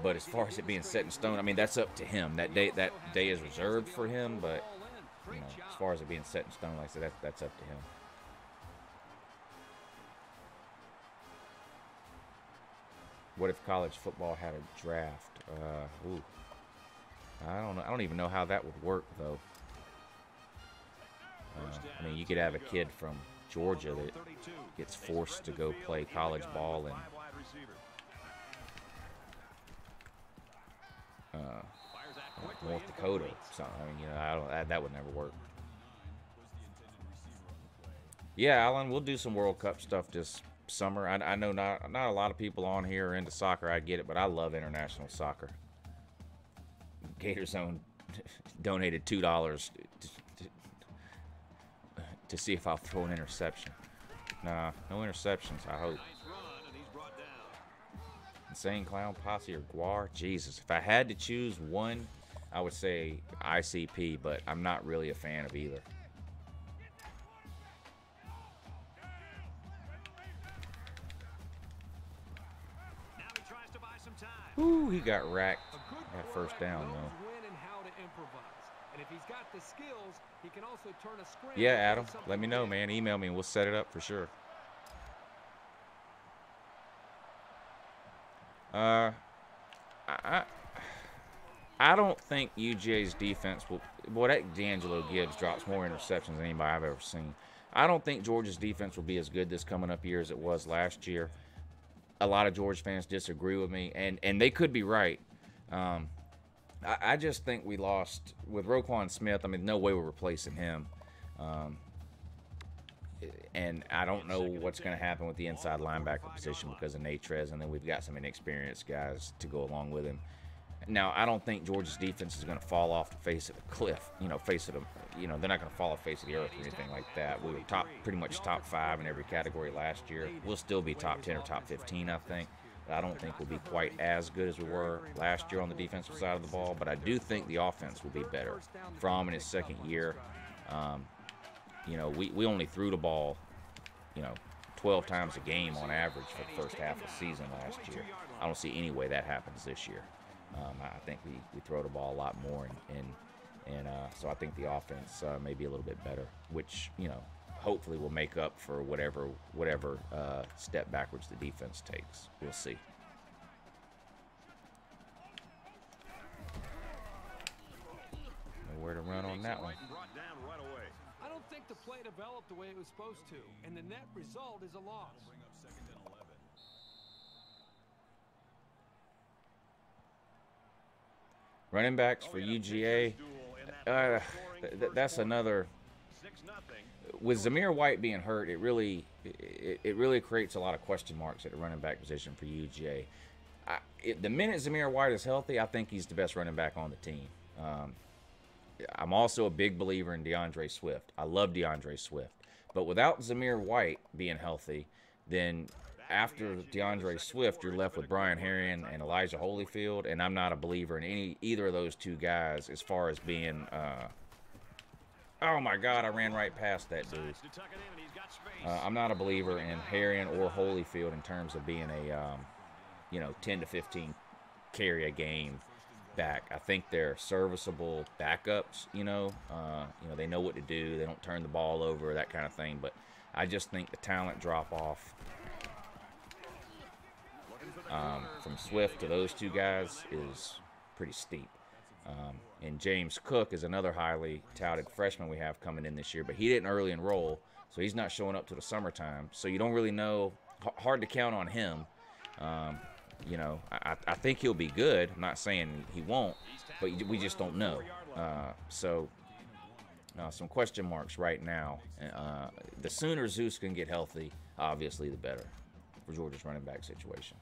But as far as it being set in stone, I mean, that's up to him. That day is reserved for him, but you know, as far as it being set in stone, like I said, that's up to him. What if college football had a draft? Ooh, I don't know. I don't even know how that would work, though. I mean, you could have a kid from Georgia that gets forced to go play college ball in North Dakota. So I mean, you know, that would never work. Yeah, Alan, we'll do some World Cup stuff this summer. I know not a lot of people on here are into soccer. I get it, but I love international soccer. Gators Zone donated $2 to see if I'll throw an interception. Nah, no interceptions, I hope. Insane Clown, Posse, or Guar? Jesus. If I had to choose one, I would say ICP, but I'm not really a fan of either. Ooh, he got racked that first down, though. Yeah, Adam, let me know, man. Email me and we'll set it up for sure. I don't think UGA's defense will. Boy, that D'Angelo Gibbs drops more interceptions than anybody I've ever seen. I don't think Georgia's defense will be as good this coming up year as it was last year. A lot of Georgia fans disagree with me, and they could be right. I just think we lost with Roquan Smith. I mean, no way we're replacing him. And I don't know what's going to happen with the inside linebacker position because of Natrez, and then we've got some inexperienced guys to go along with him. Now, I don't think Georgia's defense is going to fall off the face of the cliff. They're not going to fall off the face of the earth or anything like that. We were pretty much top 5 in every category last year. We'll still be top 10 or top 15, I think. But I don't think we'll be quite as good as we were last year on the defensive side of the ball. But I do think the offense will be better. Fromm in his second year, we only threw the ball, 12 times a game on average for the first half of the season last year. I don't see any way that happens this year. I think we throw the ball a lot more, and so I think the offense may be a little bit better, which hopefully will make up for whatever step backwards the defense takes. We'll see. Nowhere to run on that one. I don't think the play developed the way it was supposed to, and the net result is a loss. Running backs for UGA, that's another. With Zamir White being hurt, it really creates a lot of question marks at the running back position for UGA. The minute Zamir White is healthy, I think he's the best running back on the team. I'm also a big believer in DeAndre Swift. I love DeAndre Swift. But without Zamir White being healthy, then after DeAndre Swift, you're left with Brian Herrien and Elijah Holyfield, and I'm not a believer in either of those two guys as far as being oh my God, I ran right past that dude. I'm not a believer in Herrien or Holyfield in terms of being a 10 to 15 carry a game back. I think they're serviceable backups, they know what to do. They don't turn the ball over, that kind of thing. But I just think the talent drop off from Swift to those two guys is pretty steep. And James Cook is another highly touted freshman we have coming in this year, but he didn't early enroll, so he's not showing up to the summertime. So you don't really know. Hard to count on him. I think he'll be good. I'm not saying he won't, but we just don't know. So some question marks right now. The sooner Zeus can get healthy, obviously, the better for Georgia's running back situation.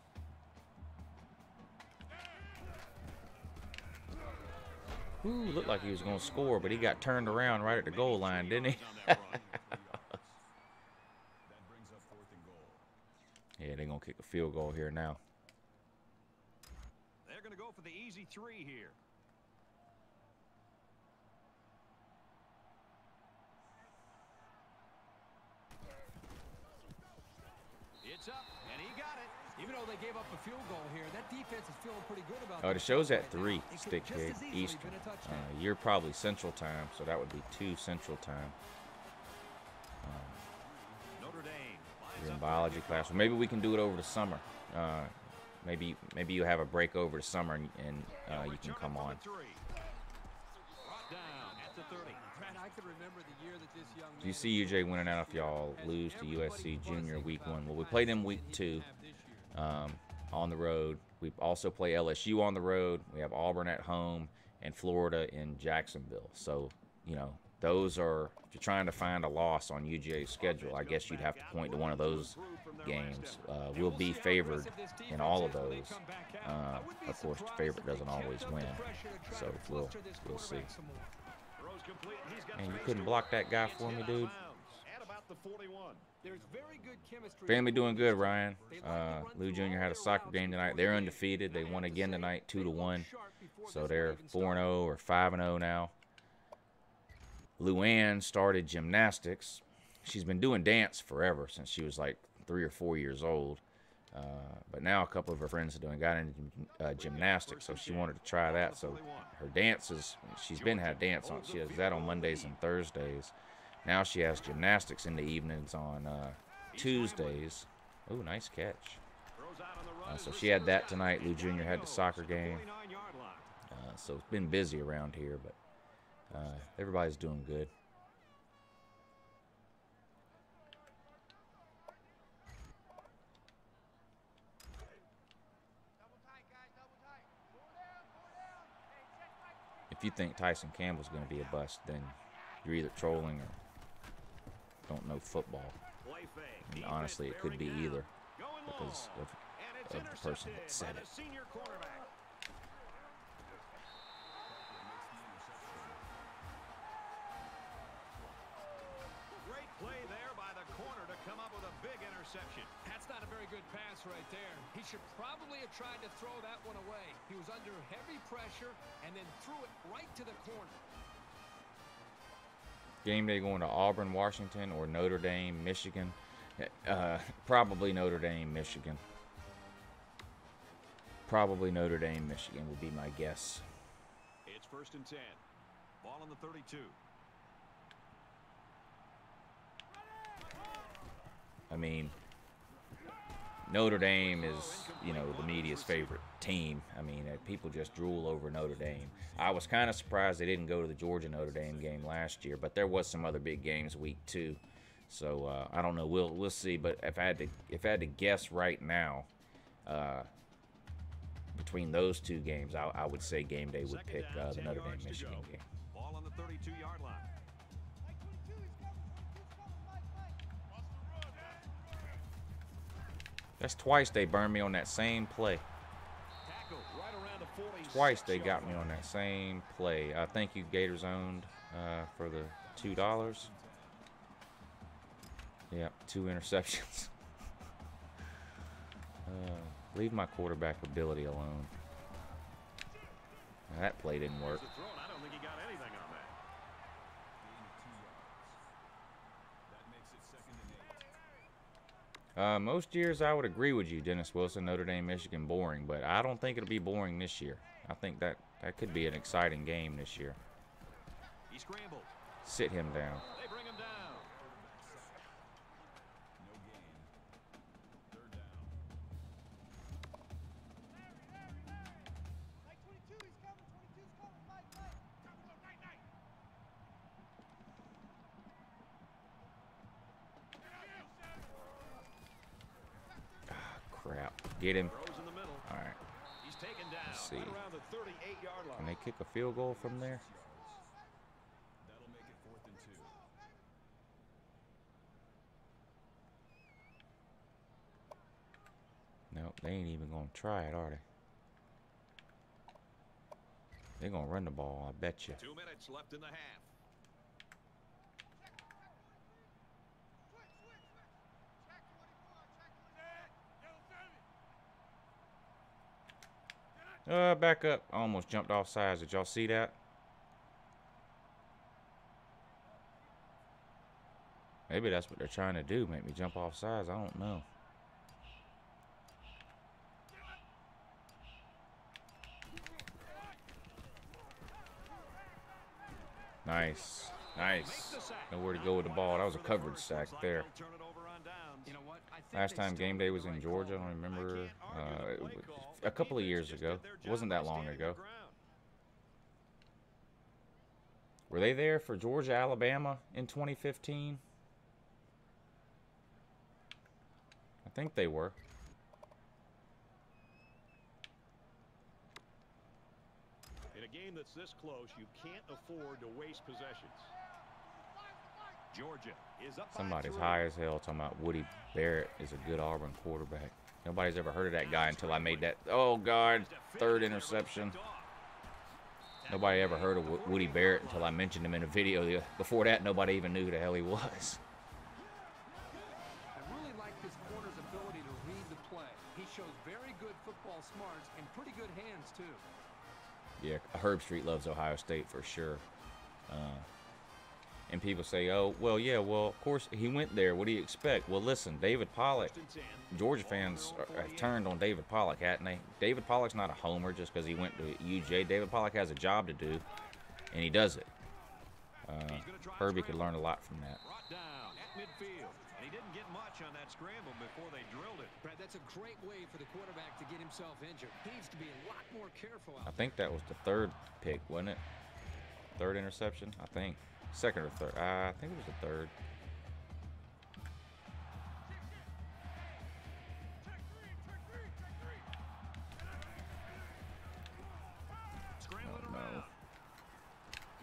Ooh, looked like he was going to score, but he got turned around right at the goal line, didn't he? Yeah, they're going to kick a field goal here now. They're going to go for the easy 3 here. It's up, and he got it. Even though they gave up a field goal here, that defense is feeling pretty good about it. The show's at 3, Stick Kid, Eastern. You're probably Central Time, so that would be 2 Central Time. Notre Dame. You're in biology class. Well, maybe we can do it over the summer. Maybe you have a break over the summer and you can come on. Do you see UJ winning out if y'all lose to USC Junior week 1? Well, we play them week 2 on the road. We also play LSU on the road. We have Auburn at home and Florida in Jacksonville. So, those are, if you're trying to find a loss on UGA's schedule, I guess you'd have to point to one of those games. We'll be favored in all of those. Of course, the favorite doesn't always win, so we'll see. Man, you couldn't block that guy for me, dude. Family doing good, Ryan. Lou Jr. had a soccer game tonight. They're undefeated. They won again tonight, 2-1. So they're 4-0 or 5-0 now. Luann started gymnastics. She's been doing dance forever, since she was like 3 or 4 years old. But now a couple of her friends got into gymnastics, so she wanted to try that. So her dances, she's had dance on. She has that on Mondays and Thursdays. Now she has gymnastics in the evenings on Tuesdays. Oh, nice catch. So she had that tonight. Lou Jr. had the soccer game. So it's been busy around here, but everybody's doing good. If you think Tyson Campbell's going to be a bust, then you're either trolling or don't know football. And honestly, it could be either, because of the person that said it. Great play there by the corner to come up with a big interception. That's not a very good pass right there. He should probably have tried to throw that one away. He was under heavy pressure and then threw it right to the corner. Game day going to Auburn, Washington, or Notre Dame, Michigan. Probably Notre Dame, Michigan. Probably Notre Dame, Michigan would be my guess. It's 1st and 10. Ball on the 32. I mean, Notre Dame is, you know, the media's favorite team. I mean, people just drool over Notre Dame. I was kind of surprised they didn't go to the Georgia-Notre Dame game last year, but there was some other big games week 2. So I don't know. We'll see. But if I had to guess right now, between those two games, I would say game day would pick the Notre Dame Michigan game. Ball on the 32-yard line. That's twice they burned me on that same play. Twice they got me on that same play. Thank you, Gators owned, for the $2. Yep, 2 interceptions. Leave my quarterback ability alone. Now, that play didn't work. I don't think he got anything on that. Most years I would agree with you, Dennis Wilson. Notre Dame, Michigan, boring, but I don't think it'll be boring this year. I think that could be an exciting game this year. He scrambled. Sit him down. They bring him down. Crap. Get him. Throws in the middle. All right. He's taken down. Let's see. Right around the 38-yard line. Can they kick a field goal from there? That'll make it 4th and 2. Nope, they ain't even going to try it, are they? They're going to run the ball, I bet you. 2 minutes left in the half. Back up. I almost jumped off sides. Did y'all see that? Maybe that's what they're trying to do. Make me jump off sides. I don't know. Nice. Nice. Nowhere to go with the ball. That was a coverage sack there. Last time game day was in Georgia, I don't remember, a couple of years ago. It wasn't that long ago. Were they there for Georgia, Alabama in 2015? I think they were. In a game that's this close, you can't afford to waste possessions. Georgia is up by Somebody's 3. high as hell talking about Woody Barrett is a good Auburn quarterback. Nobody's ever heard of that guy until I made that. Oh, God. 3rd interception. Nobody ever heard of Woody Barrett until I mentioned him in a video. Before that, nobody even knew who the hell he was. I really like this corner's ability to read the play. He shows very good football smarts and pretty good hands, too. Yeah, Herb Street loves Ohio State for sure. And people say, oh, well, yeah, well, of course, he went there. What do you expect? Well, listen, David Pollock, Georgia fans have turned on David Pollock, hadn't they? David Pollock's not a homer just because he went to UJ. David Pollock has a job to do, and he does it. Herbie could learn a lot from that. Brought down at midfield. And he didn't get much on that scramble before they drilled it. Brad, that's a great way for the quarterback to get himself injured. He needs to be a lot more careful out I think that was the 3rd pick, wasn't it? 3rd interception, I think. 2nd or 3rd. I think it was the 3rd. Scrambling Oh, no. around.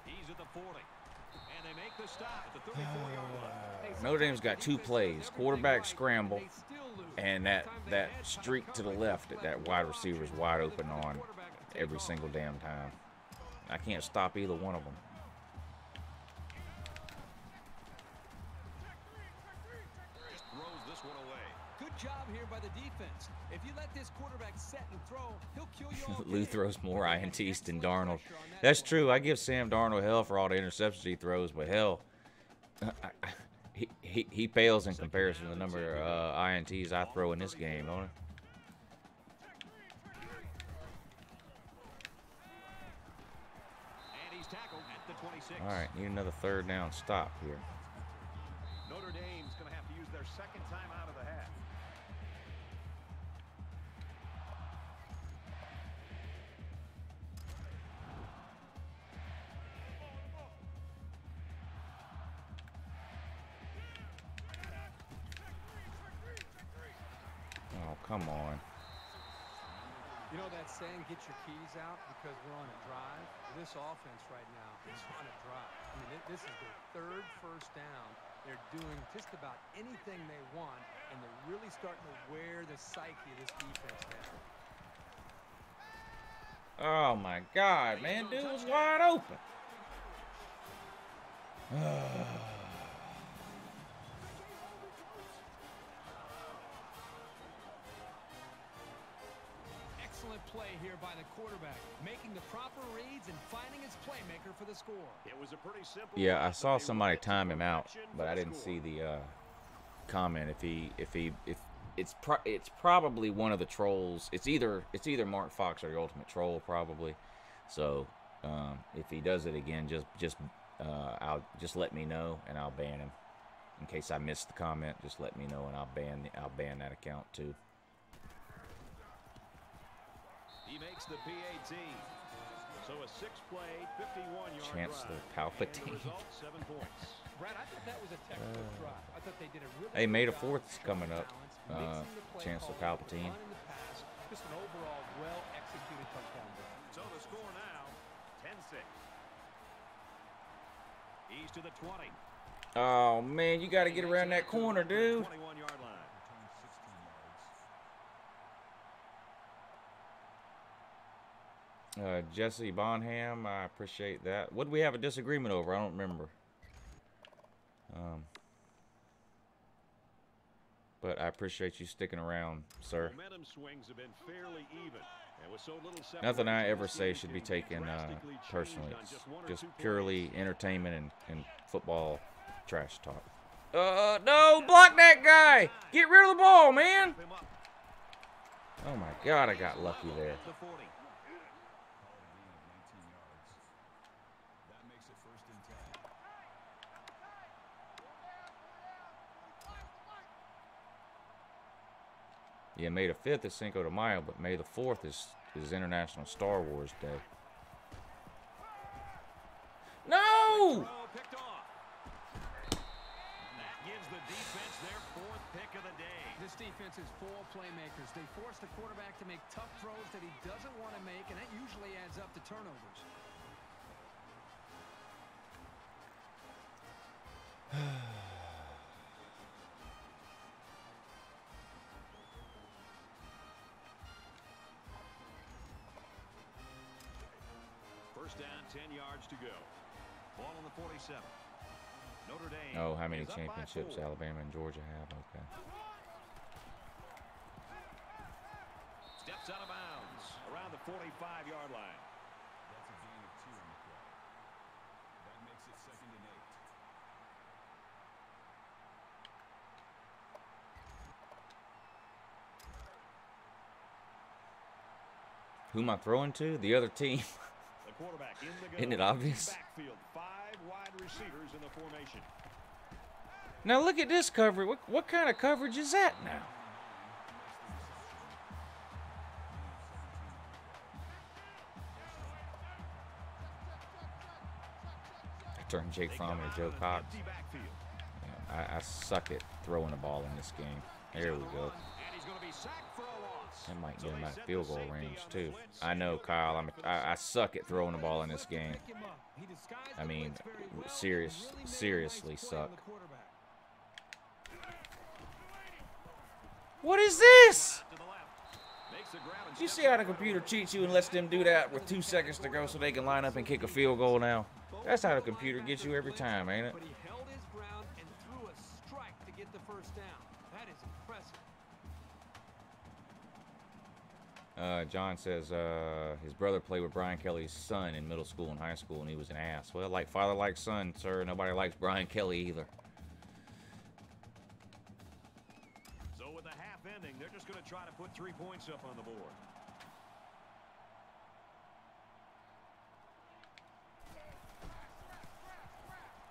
He's at the 40. And they make the stop at the 34-yard line. Notre Dame's got 2 plays: quarterback scramble, and that streak to the left that wide receiver's wide open on every single damn time. I can't stop either one of them. Just throws this one away. Good job here by the defense. If you let this quarterback set and throw, he'll kill you all Lou game. throws more INTs than Darnold. That's true. I give Sam Darnold hell for all the interceptions he throws, but hell, he pales in comparison to the number of INTs I throw in this game, don't it? And he's tackled at the 26. All right, need another 3rd down stop here. Notre Dame's going to have to use their 2nd time out of the half. Oh, come on. You know that saying, get your keys out because we're on a drive? This offense right now is on a drive. I mean, this is their 3rd first down. They're doing just about anything they want, and they're really starting to wear the psyche of this defense down. Oh, my God, man. Dude was wide open. Excellent play here by the quarterback, making the proper reads and finding his playmaker for the score. It was a pretty simple. Yeah, I saw somebody time him out, but I didn't see the comment. It's probably one of the trolls. It's either Mark Fox or the Ultimate Troll probably. So if he does it again, just let me know and I'll ban him. In case I missed the comment, just let me know and I'll ban that account too. He makes the PAT. So a 6-play, 51-yard Chancellor drive. Palpatine. And the result, 7 points. Brad, I thought that was a textbook drive. I thought they did a really Hey, May good the job 4th is coming up. balance, mixing the play Chancellor call, Palpatine. running the pass, just an overall well-executed touchdown drive. So the score now, 10-6. He's to the 20. Oh man, you got to get around that corner, dude. 21-yard line. Jesse Bonham, I appreciate that. What did we have a disagreement over? I don't remember. But I appreciate you sticking around, sir. Momentum swings have been fairly even. And with so little Nothing I separation, ever this say game should can be taken drastically changed personally. on It's one or just two purely plays. entertainment and football trash talk. No, block that guy! Get rid of the ball, man! Him up Oh my God, I got lucky there. at the 40. Yeah, May the 5th is Cinco de Mayo, but May the 4th is International Star Wars Day. No! Throw picked off. That gives the defense their 4th pick of the day. This defense is full of playmakers. They force the quarterback to make tough throws that he doesn't want to make, and that usually adds up to turnovers. 10 yards to go. Ball on the 47. Notre Dame. Oh, how many is up by championships 4. Alabama and Georgia have? Okay. Steps out of bounds around the 45-yard line. That's a gain of 2 on the play. That makes it 2nd and 8. Who am I throwing to? The other team. The quarterback in the Isn't it gun. obvious? Backfield, 5 wide receivers in the formation. Now look at this coverage. What kind of coverage is that now? I turned Jake Fromm into Joe Cox. Empty backfield. Yeah, I suck at throwing the ball in this game. There we go. And he's going to be sacked for a loss. That might So get him they out of set field the goal safety range on the too. blitz. I know, Kyle. I suck at throwing the ball in this game. I mean, seriously suck. What is this? To the left. Makes the grab and You steps see how up the for a computer loss. cheats you and lets them do that with 2 seconds to go so they can line up and kick a field goal now? That's how the computer gets you every time, ain't it? But he held his ground and threw a strike to get the first down. That is impressive. John says his brother played with Brian Kelly's son in middle school and high school, and he was an ass. Well, like father, like son, sir. Nobody likes Brian Kelly either. So with the half ending, they're just going to try to put 3 points up on the board.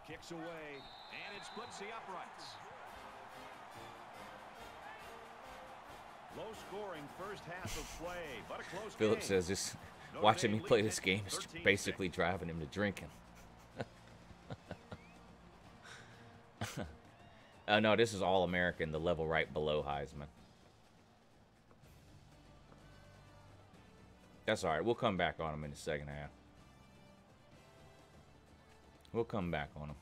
Kicks away, and it splits the uprights. Low scoring first half of play, but a close Philip game. says this. Notre Watching me Dame play leads this it game is 13-6. basically driving him to drinking. No, this is All-American, the level right below Heisman. That's all right. We'll come back on him in the second half. We'll come back on him.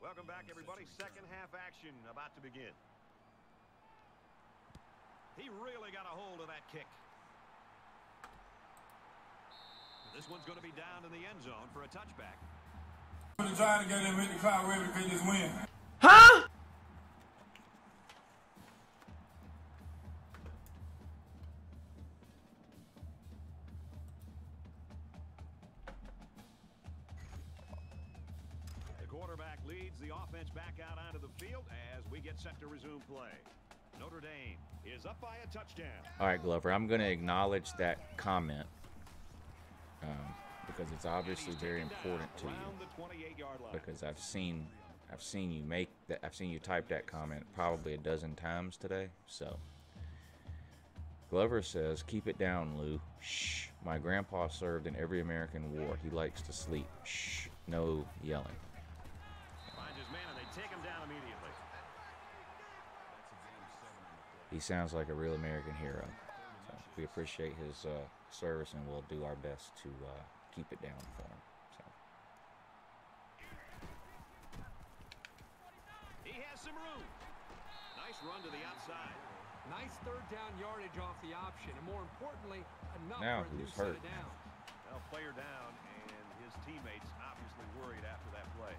Welcome back, everybody. Second half action about to begin. He really got a hold of that kick. This one's going to be down in the end zone for a touchback. I'm trying to get them in the car where we can just win. Huh? The quarterback leads the offense back out onto the field as we get set to resume play. Notre Dame is up by a touchdown. All right, Glover, I'm going to acknowledge that comment because it's obviously very important to you. Around the 28-yard line. Because I've seen you make that. I've seen you type that comment probably a dozen times today. So Glover says, "Keep it down, Lou. Shh. My grandpa served in every American war. He likes to sleep. Shh. No yelling." Finds his man and they take him down immediately. He sounds like a real American hero. So we appreciate his service, and we'll do our best to keep it down for him. So. He has some room. Nice run to the outside. Nice third down yardage off the option, and more importantly, enough Now for a new who's set hurt? of downs. Well, player down, and his teammates obviously worried after that play.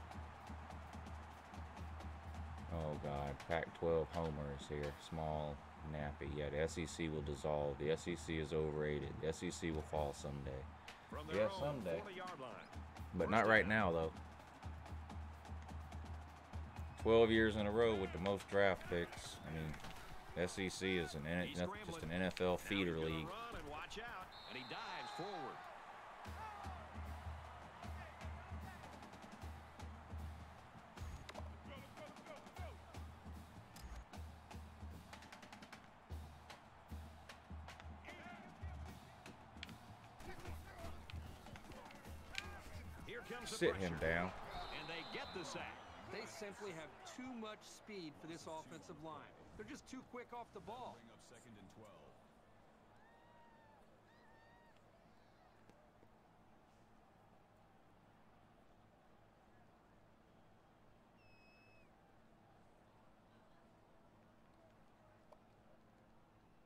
Oh God, Pac-12 homer is here. Small, nappy. Yeah, the SEC will dissolve. The SEC is overrated. The SEC will fall someday. From Yeah, their own someday. 40-yard line. But not right now, though. 12 years in a row with the most draft picks. I mean, SEC is He's just an scrambling. NFL Now feeder he's gonna league. Run and watch out, and he dives forward. Here comes the Sit him pressure. down. And they get the sack. They simply have too much speed for this offensive line. They're just too quick off the ball. Bring up 2nd and 12.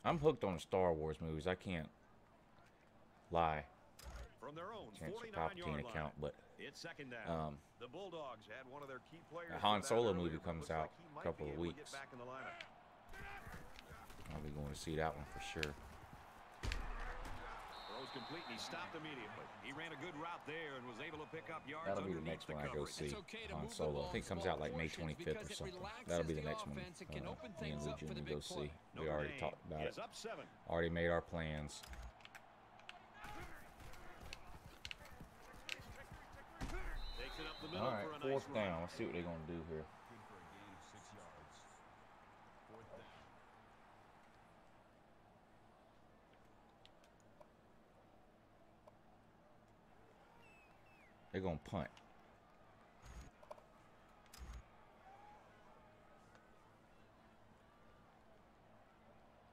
I'm hooked on the Star Wars movies. I can't lie. From their own Chance the 49-yard Palpatine account, but it's second down. The Bulldogs had one of their key players. a Han go down Solo earlier, movie but comes looks out like he a might couple be of able to weeks. get back in the lineup. I'll be going to see that one for sure. Throws complete and he stopped immediately. He ran a good route there and was able to pick up yards. That'll be the underneath next one I go coverage. see. Han Solo. I think it comes out like May 25th or something. That'll be the next one. Me and Lou Jr. go see. We already talked about it. Already made our plans. Takes it up the middle All right, for a nice fourth run. down. Let's see what they're going to do here. Good for a gain of 6 yards. Fourth down. They're going to punt.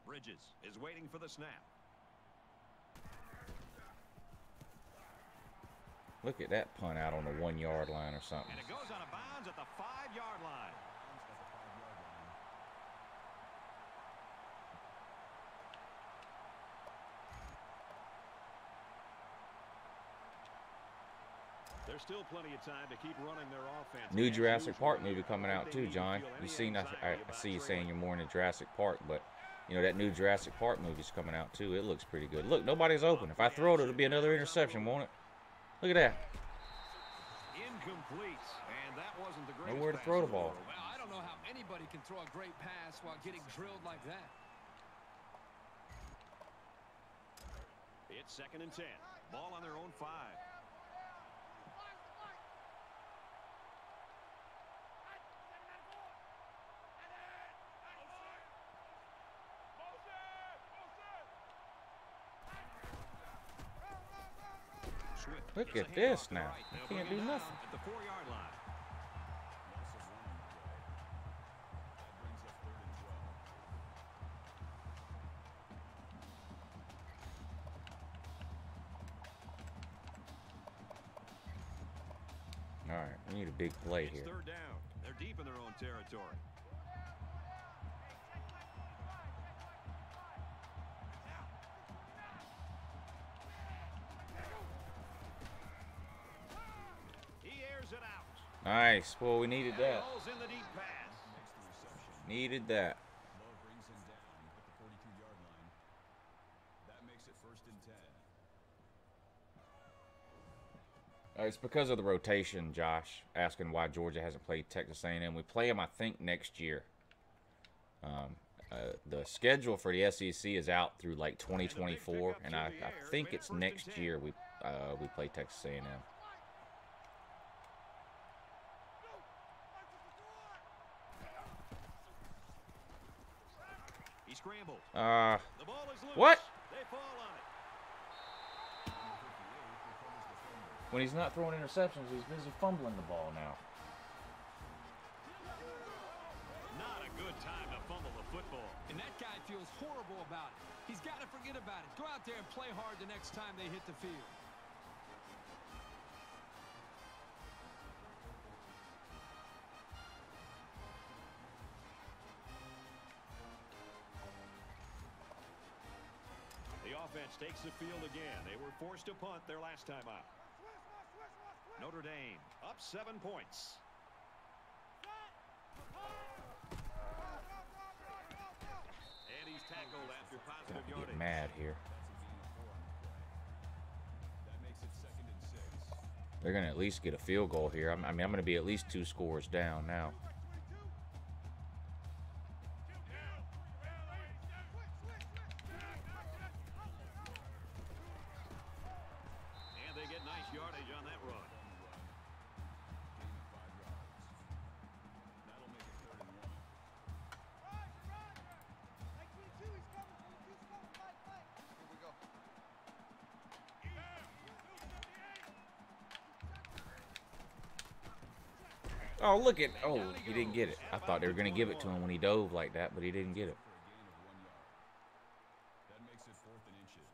Bridges is waiting for the snap. Look at that punt out on the 1 yard line or something. And it goes out of bounds at the 5-yard line. There's still plenty of time to keep running their offense. New As Jurassic usual, Park movie coming out too, John. You seen? I see you saying you're more into Jurassic Park, but you know that new Jurassic Park movie's coming out too. It looks pretty good. Look, nobody's open. If I throw it, it'll be another interception, won't it? Look at that. Incomplete, and that wasn't the greatest Nowhere to pass throw the in ball. world. Well, I don't know how anybody can throw a great pass while getting drilled like that. It's 2nd and 10. Ball on their own 5. Swift Look gets at a this handoff to now. the right. I They'll can't bring do it down nothing. at the 4-yard line. All right, we need a big play It's here. 3rd down. They're deep in their own territory. He airs it out. Nice. Well, we needed that. Ball's in the deep pass. Needed that. Lowe brings him down at the 42-yard line. That makes it 1st and 10. It's because of the rotation, Josh. Asking why Georgia hasn't played Texas A&M. We play them, I think, next year. The schedule for the SEC is out through like 2024, and I think it's next year we play Texas A&M. He scrambled. Uh, The ball is loose. what? They fall on it. When he's not throwing interceptions, he's busy fumbling the ball now. Not a good time to fumble the football. And that guy feels horrible about it. He's got to forget about it. Go out there and play hard the next time they hit the field. The offense takes the field again. They were forced to punt their last time out. Notre Dame up 7 points. And he's tackled after positive Gonna yardage. get mad here. That makes it 2nd and 6. They're gonna at least get a field goal here. I mean, I'm gonna be at least 2 scores down now. And they get nice yardage on that run. Gain of 5 yards. That'll make it 3rd and 1. Oh, look at... Oh, he didn't get it. I thought they were going to give it to him when he dove like that, but he didn't get it. For a gain of 1 yard. That makes it 4th and inches.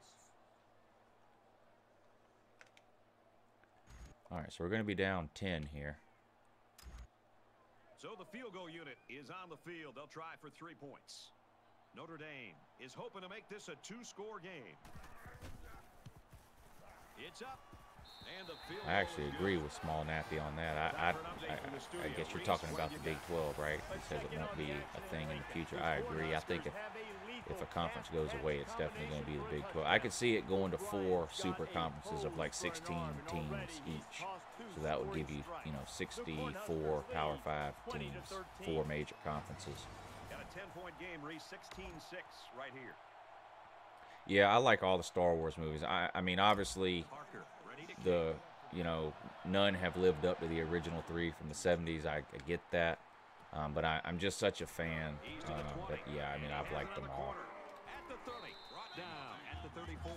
All right, so we're going to be down 10 here. So the field goal unit is on the field. They'll try for 3 points. Notre Dame is hoping to make this a two-score game. It's up. And the field I actually agree with Small Nappy on that. I guess you're talking about the Big 12, right? He says it won't be a thing in the future. I agree. I think if a conference goes away, it's definitely going to be the Big 12. I could see it going to 4 super conferences of like 16 teams each. So that would give you, 64 Power 5 teams, 4 major conferences. Got a 10-point game, Reese, 16-6 right here. Yeah, I like all the Star Wars movies. I mean, obviously, none have lived up to the original 3 from the 70s. I get that. But I'm just such a fan. But, yeah, I mean, I've liked them all. At the 30, brought down at the 34.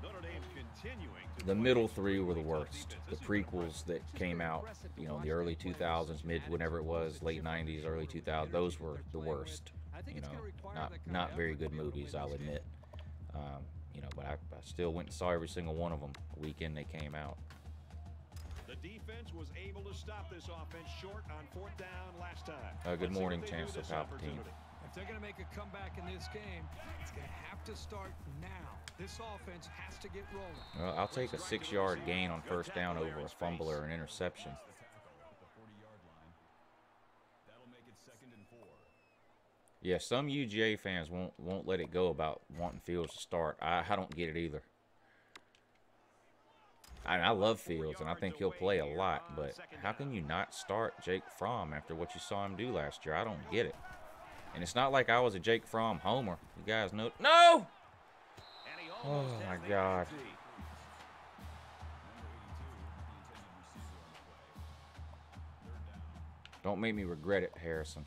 Notre Dame continuing to The middle 3 were the worst. The prequels that came out, in the early 2000s, whenever it was, late 90s, early 2000s, those were the worst. Not very good movies, I'll admit. But I still went and saw every single one of them the weekend they came out. The defense was able to stop this offense short on 4th down last time. Good morning, Chancellor Palpatine. If they're going to make a comeback in this game, it's going to have to start now. This offense has to get rolling. Well, I'll take a 6-yard gain on 1st down over a fumble or an interception. Yeah, some UGA fans won't let it go about wanting Fields to start. I don't get it either. I love Fields, and I think he'll play a lot, but how can you not start Jake Fromm after what you saw him do last year? I don't get it. And it's not like I was a Jake Fromm homer. You guys know. No! Oh, my God. Don't make me regret it, Harrison.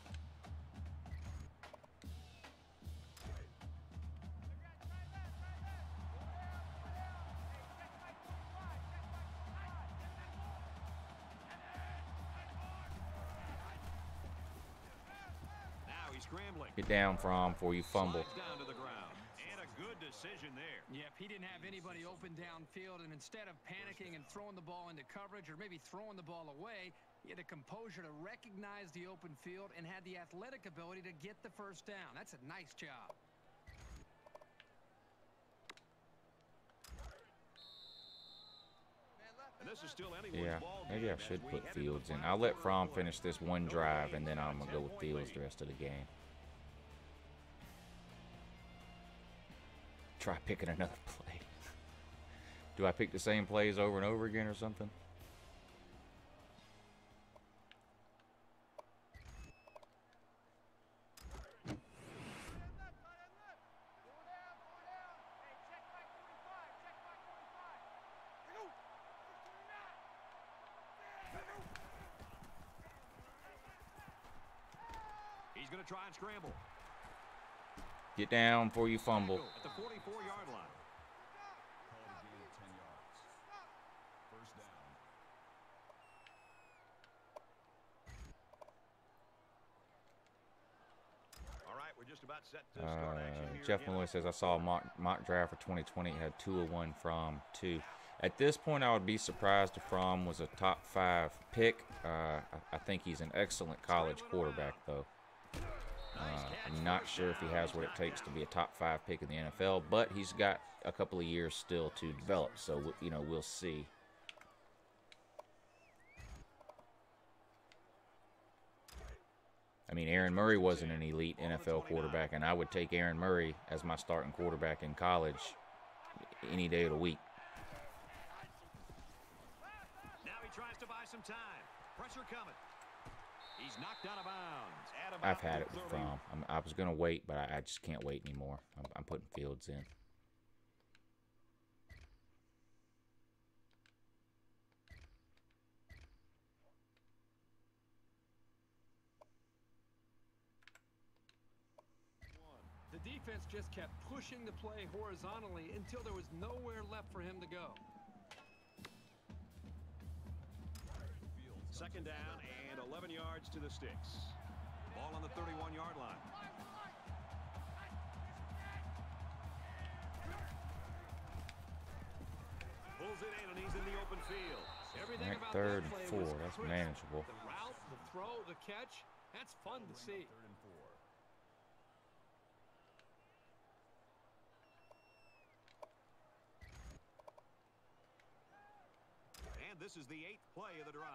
Get down from before you fumble. Down to the ground. And a good decision there. Yep, he didn't have anybody open downfield, and instead of panicking and throwing the ball into coverage or maybe throwing the ball away, he had the composure to recognize the open field and had the athletic ability to get the 1st down. That's a nice job. And this is still anyone's Yeah, ball maybe I game should as we put head into Fields the in. final I'll let quarter Fromm of finish this one Notre drive, Dame and then I'm going to go with 10-point Fields lead. the rest of the game. Try picking another play. Do I pick the same plays over and over again or something? He's going to try and scramble. Get down before you fumble. At the 44-yard line. Call it a gain of 10 yards. 1st down. All right, we're just about set to start action here. Jeff Malloy says, I saw a mock draft for 2020. It had 201 Fromm, 2. At this point, I would be surprised if Fromm was a top 5 pick. I think he's an excellent college quarterback, though. I'm not sure if he has what it takes to be a top 5 pick in the NFL, but he's got a couple of years still to develop, so we'll see. I mean, Aaron Murray wasn't an elite NFL quarterback, and I would take Aaron Murray as my starting quarterback in college any day of the week. Now he tries to buy some time. Pressure coming. He's knocked out of bounds. I've had it with Fromm. I was going to wait, but I just can't wait anymore. I'm putting Fields in. The defense just kept pushing the play horizontally until there was nowhere left for him to go. 2nd down and 11 yards to the sticks. Ball on the 31-yard line. Pulls it in, and he's in the open field. Everything Right, about 3rd that and play 4. was That's crisp. manageable. The route, the throw, the catch, that's fun to see. 3rd and 4. And this is the 8th play of the drive.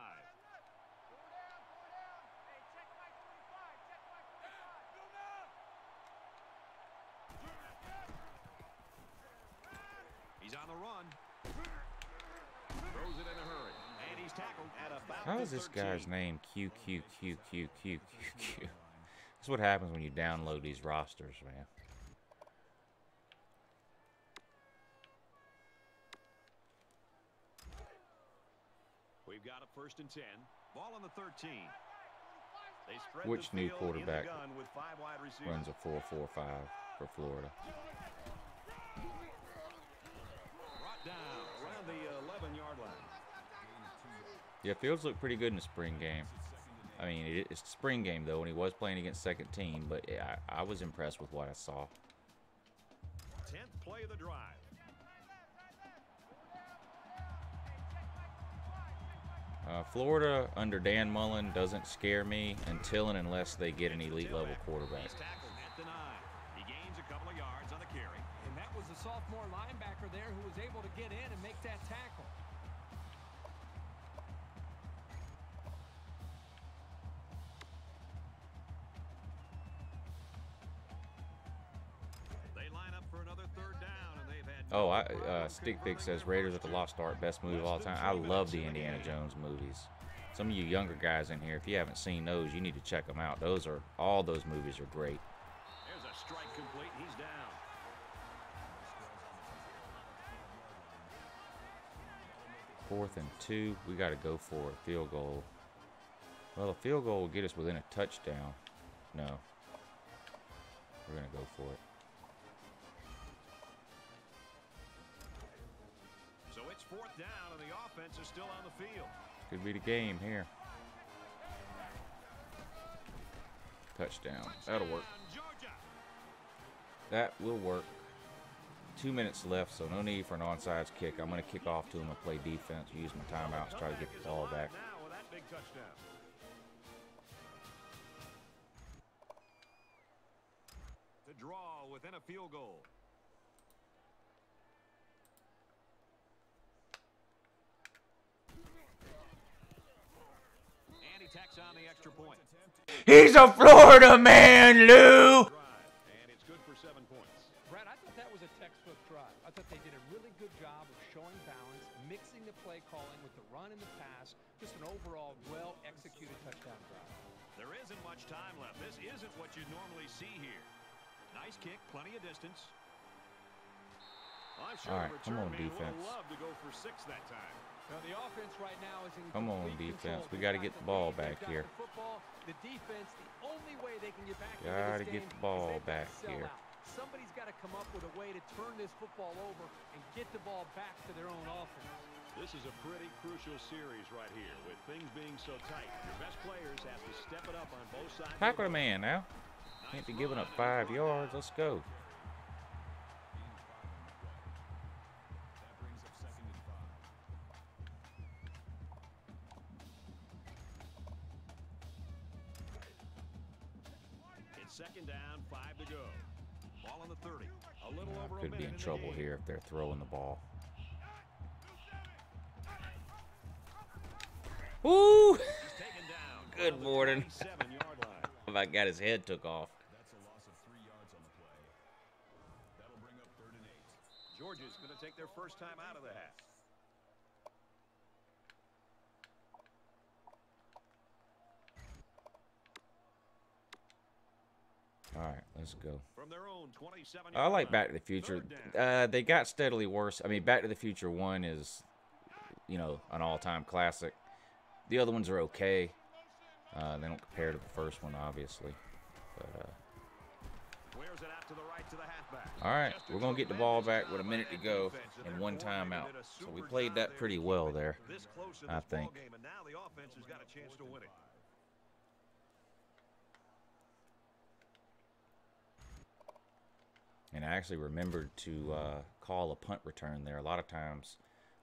He's on the run. Throws it in a hurry. And he's tackled at about How the is this 13. guy's name QQQQQQQ? That's what happens when you download these rosters, man. We've got a 1st and 10. Ball on the 13. They spread Which the new field quarterback in the gun with 5 wide receivers. runs a 4-4-5 for Florida? Brought down around the 11-yard line. Yeah, Fields looked pretty good in the spring game. I mean, it's the spring game, though, and he was playing against second team, but yeah, I was impressed with what I saw. 10th play of the drive. Florida under Dan Mullen doesn't scare me until and unless they get an elite level quarterback. He's tackled at the 9. He gains a couple of yards on the carry. And that was the sophomore linebacker there who was able to get in and make that tackle. They line up for another 3rd down, and they've had Oh, Stick Big says Raiders at the Lost Ark, best movie of all time. I love the Indiana Jones movies. Some of you younger guys in here, if you haven't seen those, you need to check them out. All those movies are great. There's a strike complete. He's down. Fourth and 2. We got to go for a field goal. Well, a field goal will get us within a touchdown. No. We're going to go for it. So it's 4th down, and the offense is still on the field. Could be the game here. Touchdown. That'll work. Georgia. That will work. 2 minutes left, so no need for an onside kick. I'm going to kick off to him and play defense. Use my timeouts, try to get the ball back. Now with that big touchdown. To draw within a field goal. And he tacks on the extra point. He's a Florida man, Lou. And it's good for 7 points. Brad, I thought that was a textbook drive. I thought they did a really good job of showing balance, mixing the play calling with the run and the pass. Just an overall well-executed touchdown drive. There isn't much time left. This isn't what you normally see here. Nice kick, plenty of distance. Well, I'm sure All right, come on, the return man defense. would love to go for 6 that time. Now, the offense right now is in Come on, complete defense. control. We got to They've get the ball lead, back they've got here. The football, the defense, the only way they can get back into Gotta this get game the ball is they've got back to sell here. out. Somebody's got to come up with a way to turn this football over and get the ball back to their own offense. This is a pretty crucial series right here. With things being so tight, your best players have to step it up on both sides. Tackle the man now. Can't be giving up 5 yards. Let's go. That brings up 2nd and 5. It's 2nd down, 5 to go. Ball on the 30. A little over a Could be minute in the trouble game. here if they're throwing the ball. Woo! He's taken down. Good on the morning. 27-yard line. If I got his head took off. That's a loss of 3 yards on the play. That'll bring up 3rd and 8. Georgia's going to take their first time out of the half. All right, let's go. From their own 27. I like Back to the Future. They got steadily worse. I mean, Back to the Future 1 is, you know, an all-time classic. The other ones are okay. They don't compare to the first one, obviously. But, Wears it out to the right to the halfback. all right, Just a we're going to get the ball tremendous back with a job minute by to that go defense, and and their one coordinator timeout. did a So we super played job that there pretty to well keep it there, this close in I this think. ballgame, and now the offense has got a chance to win it. And I actually remembered to call a punt return there. A lot of times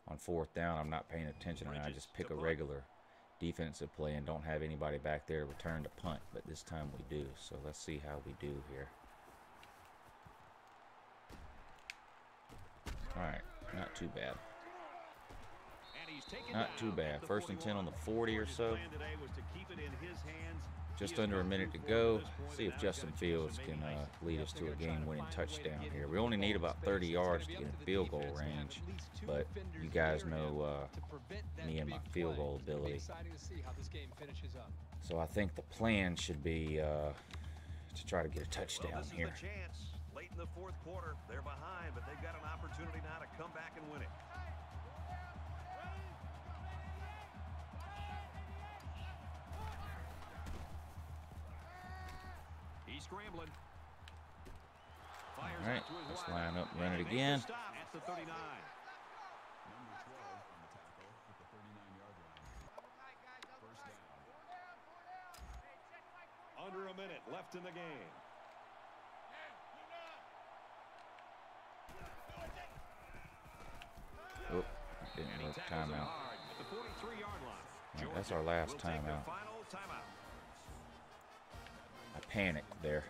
on 4th down, I'm not paying attention, and I just pick a regular defensive play and don't have anybody back there to return to punt. But this time we do. So let's see how we do here. All right, not too bad. And he Not too bad. 1st and 10 on the 40 or so. Just under a minute to go. See if Justin Fields can lead us to a game-winning touchdown here. We only need about 30 yards to get in field goal range, but you guys know me and my field goal ability. So I think the plan should be to try to get a touchdown here. Late in the 4th quarter, they're behind, but they've got an opportunity now to come back and win it. He's scrambling. All right, let's line up and run it again. At the 39. Number 12 on the tackle at the 39-yard line. First down. Under a minute left in the game. Oh, didn't work. Timeout. Yeah, that's our last timeout. I panicked there.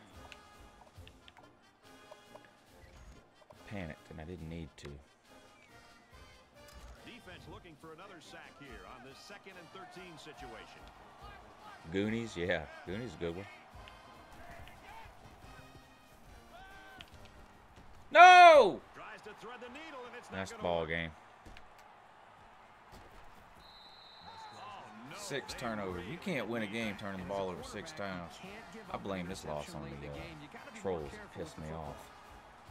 Panicked, and I didn't need to. Defense looking for another sack here on this 2nd and 13 situation. Goonies, yeah. Goonies a good one. No! Tries to thread the needle and it's Nice not ball work. game. Oh, no. 6 turnovers. You can't win a game turning the ball over 6 times. I blame this loss on the trolls that pissed me off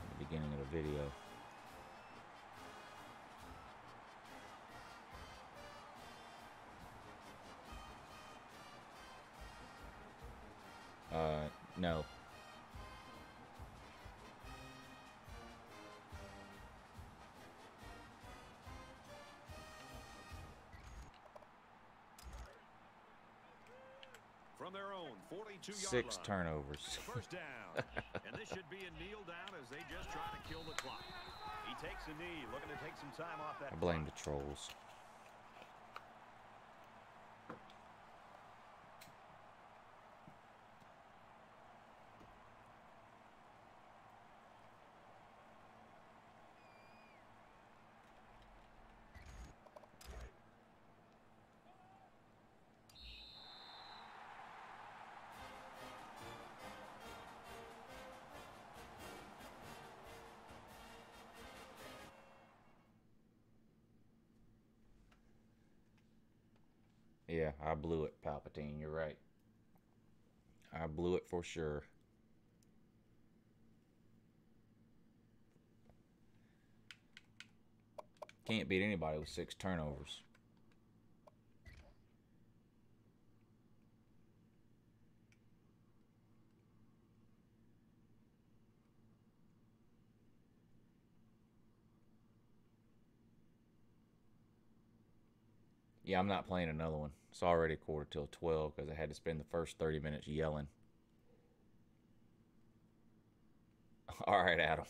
at the beginning of the video. No. From their own 42-yard 6 line. turnovers. First down. And this should be a kneel down as they just try to kill the clock. He takes a knee, looking to take some time off that I blame clock. the trolls. Yeah, I blew it, Palpatine. You're right. I blew it for sure. Can't beat anybody with 6 turnovers. Yeah, I'm not playing another one. It's already 11:45 because I had to spend the first 30 minutes yelling. All right, Adam.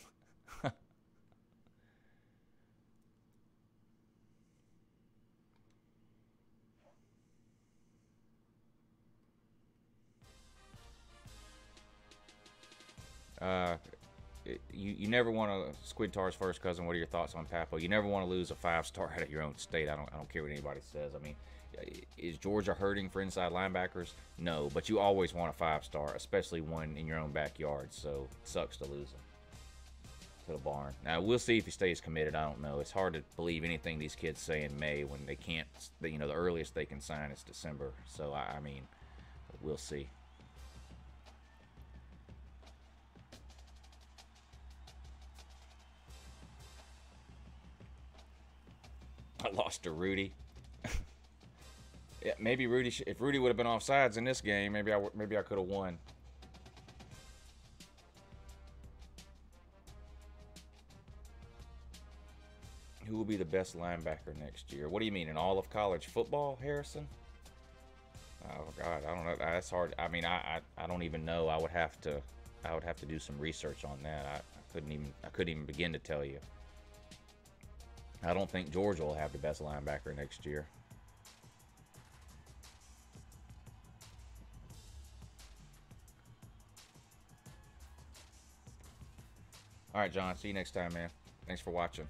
You never want to Squid Tar's first cousin. What are your thoughts on Papo? You never want to lose a 5-star out of your own state. I don't care what anybody says. I mean, is Georgia hurting for inside linebackers? No, but you always want a 5-star, especially one in your own backyard. So it sucks to lose him to the barn. Now we'll see if he stays committed. I don't know. It's hard to believe anything these kids say in May when they can't. You know, the earliest they can sign is December. So I mean, we'll see. I lost to Rudy. Yeah, maybe Rudy. If Rudy would have been offsides in this game, maybe I could have won. Who will be the best linebacker next year? What do you mean in all of college football, Harrison? Oh God, I don't know. That's hard. I mean, I don't even know. I would have to do some research on that. I couldn't even begin to tell you. I don't think Georgia will have the best linebacker next year. All right, John. See you next time, man. Thanks for watching.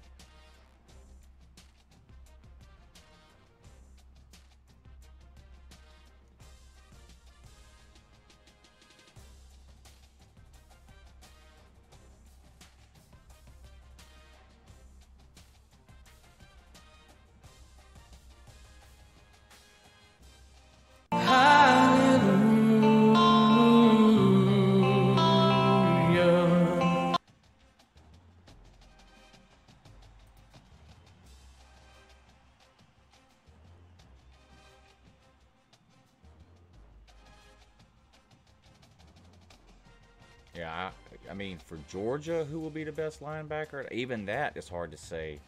Yeah, I mean, for Georgia, who will be the best linebacker? Even that is hard to say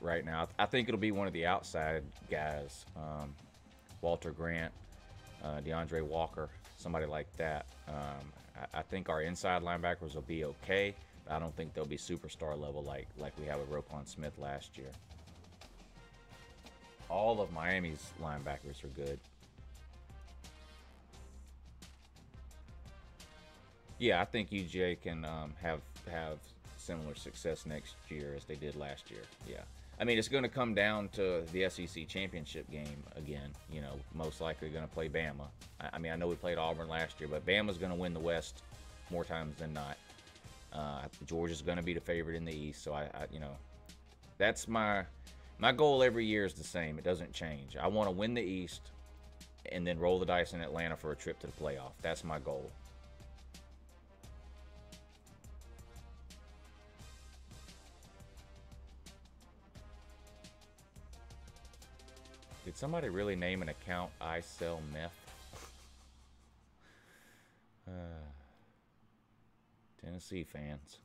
right now. I think it'll be one of the outside guys, Walter Grant, DeAndre Walker, somebody like that. I think our inside linebackers will be okay, but I don't think they'll be superstar level like we had with Roquan Smith last year. All of Miami's linebackers are good. Yeah, I think UJ can have similar success next year as they did last year. Yeah, I mean, it's going to come down to the SEC championship game again. You know, most likely going to play Bama. I mean, I know we played Auburn last year, but Bama's going to win the West more times than not. Georgia's going to be the favorite in the East, so I you know, that's my goal every year is the same. It doesn't change. I want to win the East and then roll the dice in Atlanta for a trip to the playoff. That's my goal. Did somebody really name an account I Sell Meth? Tennessee fans.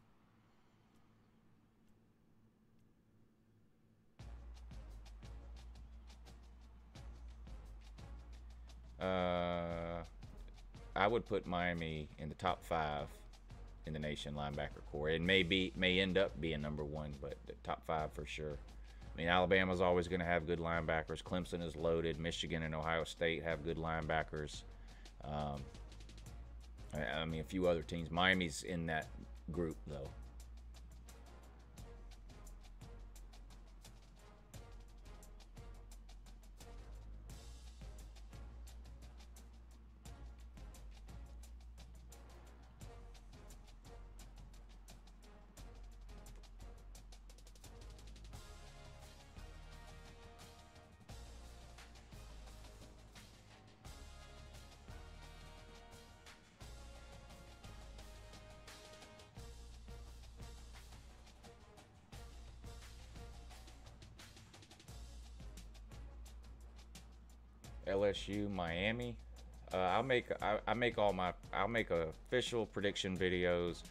I would put Miami in the top 5 in the nation linebacker core. It may end up being number 1, but the top 5 for sure. I mean, Alabama's always going to have good linebackers. Clemson is loaded. Michigan and Ohio State have good linebackers. I mean, a few other teams. Miami's in that group, though. LSU, Miami. I'll make official prediction videos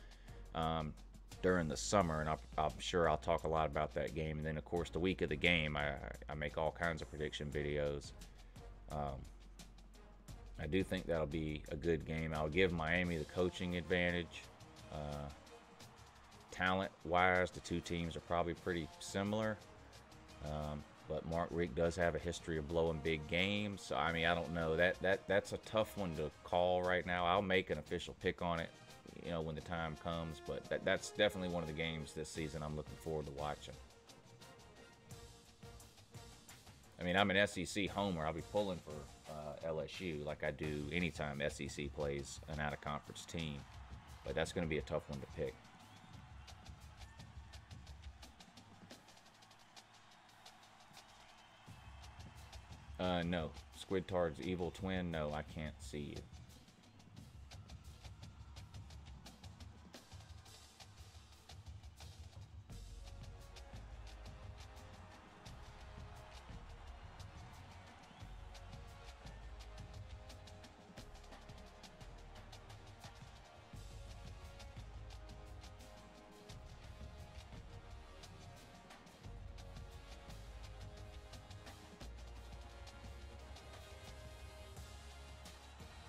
during the summer, and I'm sure I'll talk a lot about that game. And then, of course, the week of the game, I make all kinds of prediction videos. I do think that'll be a good game. I'll give Miami the coaching advantage. Talent-wise, the two teams are probably pretty similar. But Mark Richt does have a history of blowing big games. So, I mean, I don't know. That's a tough one to call right now. I'll make an official pick on it, you know, when the time comes. But that's definitely one of the games this season I'm looking forward to watching. I mean, I'm an SEC homer. I'll be pulling for LSU like I do anytime SEC plays an out-of-conference team. But that's going to be a tough one to pick. No. Squidtard's evil twin, no, I can't see you.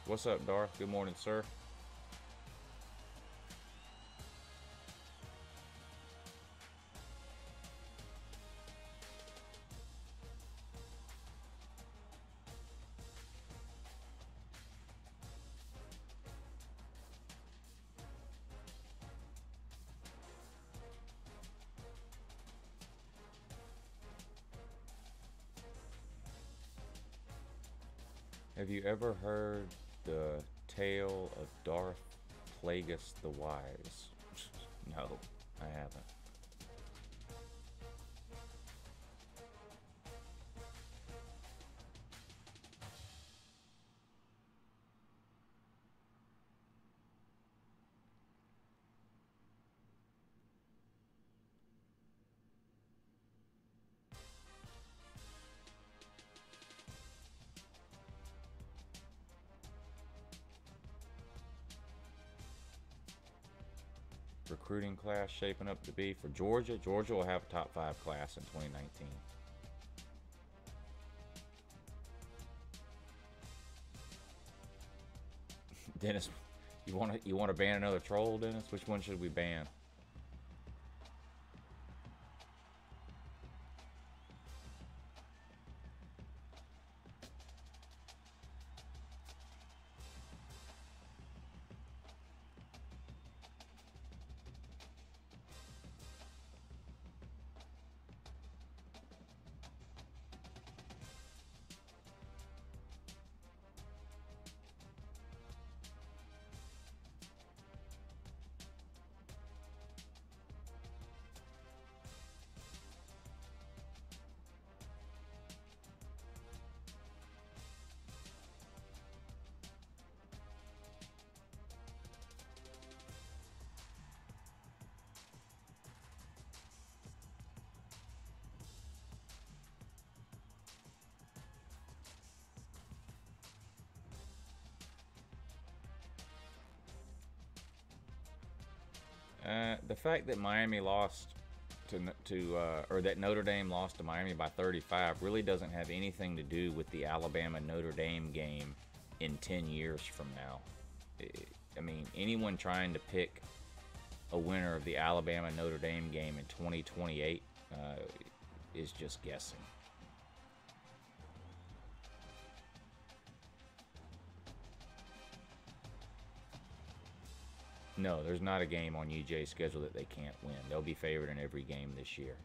What's up, Darth? Good morning, sir. Have you ever heard the tale of Darth Plagueis the Wise? No, I haven't. recruiting class shaping up to be for Georgia? Georgia will have a top 5 class in 2019. Dennis, you want to ban another troll, Dennis? Which one should we ban? The fact that Miami lost or that Notre Dame lost to Miami by 35 really doesn't have anything to do with the Alabama-Notre Dame game in 10 years from now. I mean, anyone trying to pick a winner of the Alabama-Notre Dame game in 2028 is just guessing. No, there's not a game on UJ's schedule that they can't win. They'll be favored in every game this year.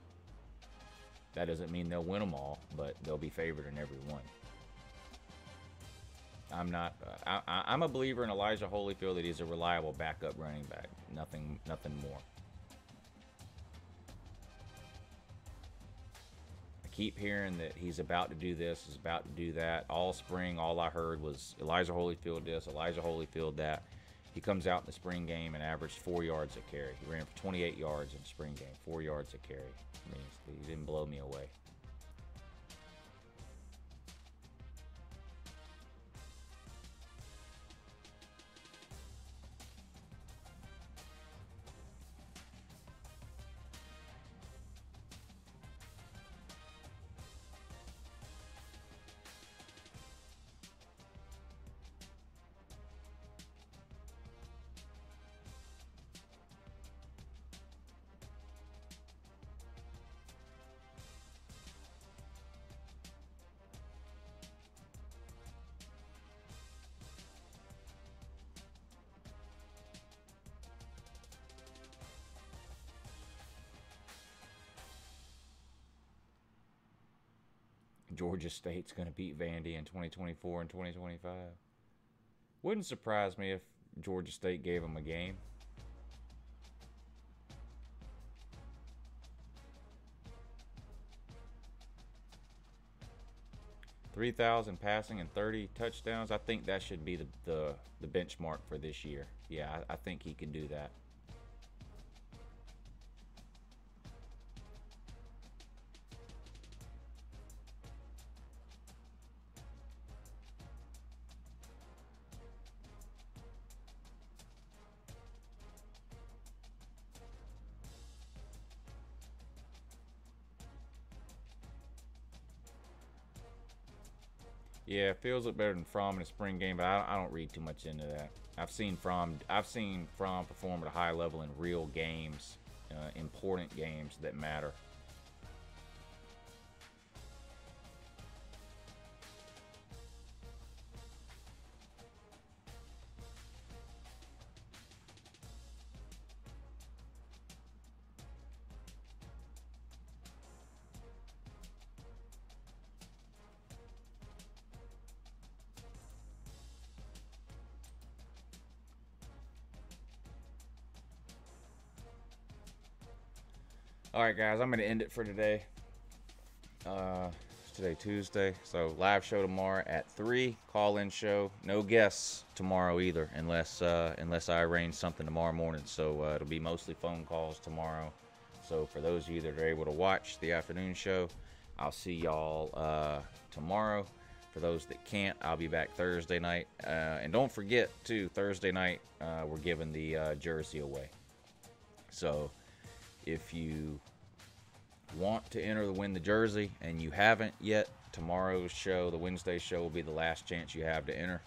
That doesn't mean they'll win them all, but they'll be favored in every one. I'm a believer in Elijah Holyfield that he's a reliable backup running back. Nothing more. I keep hearing that he's about to do this, he's about to do that. All spring, all I heard was Elijah Holyfield this, Elijah Holyfield that. He comes out in the spring game and averaged 4 yards a carry. He ran for 28 yards in the spring game, 4 yards a carry. I mean, he didn't blow me away. Georgia State's going to beat Vandy in 2024 and 2025. Wouldn't surprise me if Georgia State gave them a game. $3,000 passing and 30 touchdowns. I think that should be the benchmark for this year. Yeah, I think he can do that. Yeah, Fields look better than Fromm in the spring game, but I don't read too much into that. I've seen Fromm perform at a high level in real games, important games that matter. All right, guys, I'm going to end it for today. It's today Tuesday, so live show tomorrow at 3. Call-in show. No guests tomorrow either, unless I arrange something tomorrow morning. So it'll be mostly phone calls tomorrow. So for those of you that are able to watch the afternoon show, I'll see y'all tomorrow. For those that can't, I'll be back Thursday night. And don't forget, too, Thursday night, we're giving the jersey away. So if you want to enter to win the jersey and you haven't yet, tomorrow's show, the Wednesday show, will be the last chance you have to enter.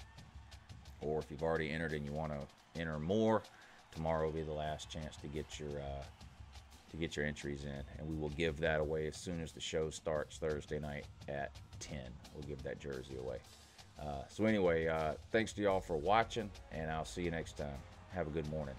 Or if you've already entered and you want to enter more, tomorrow will be the last chance to get your entries in, and we will give that away as soon as the show starts Thursday night at 10. We'll give that jersey away. So anyway, thanks to y'all for watching, and I'll see you next time. Have a good morning.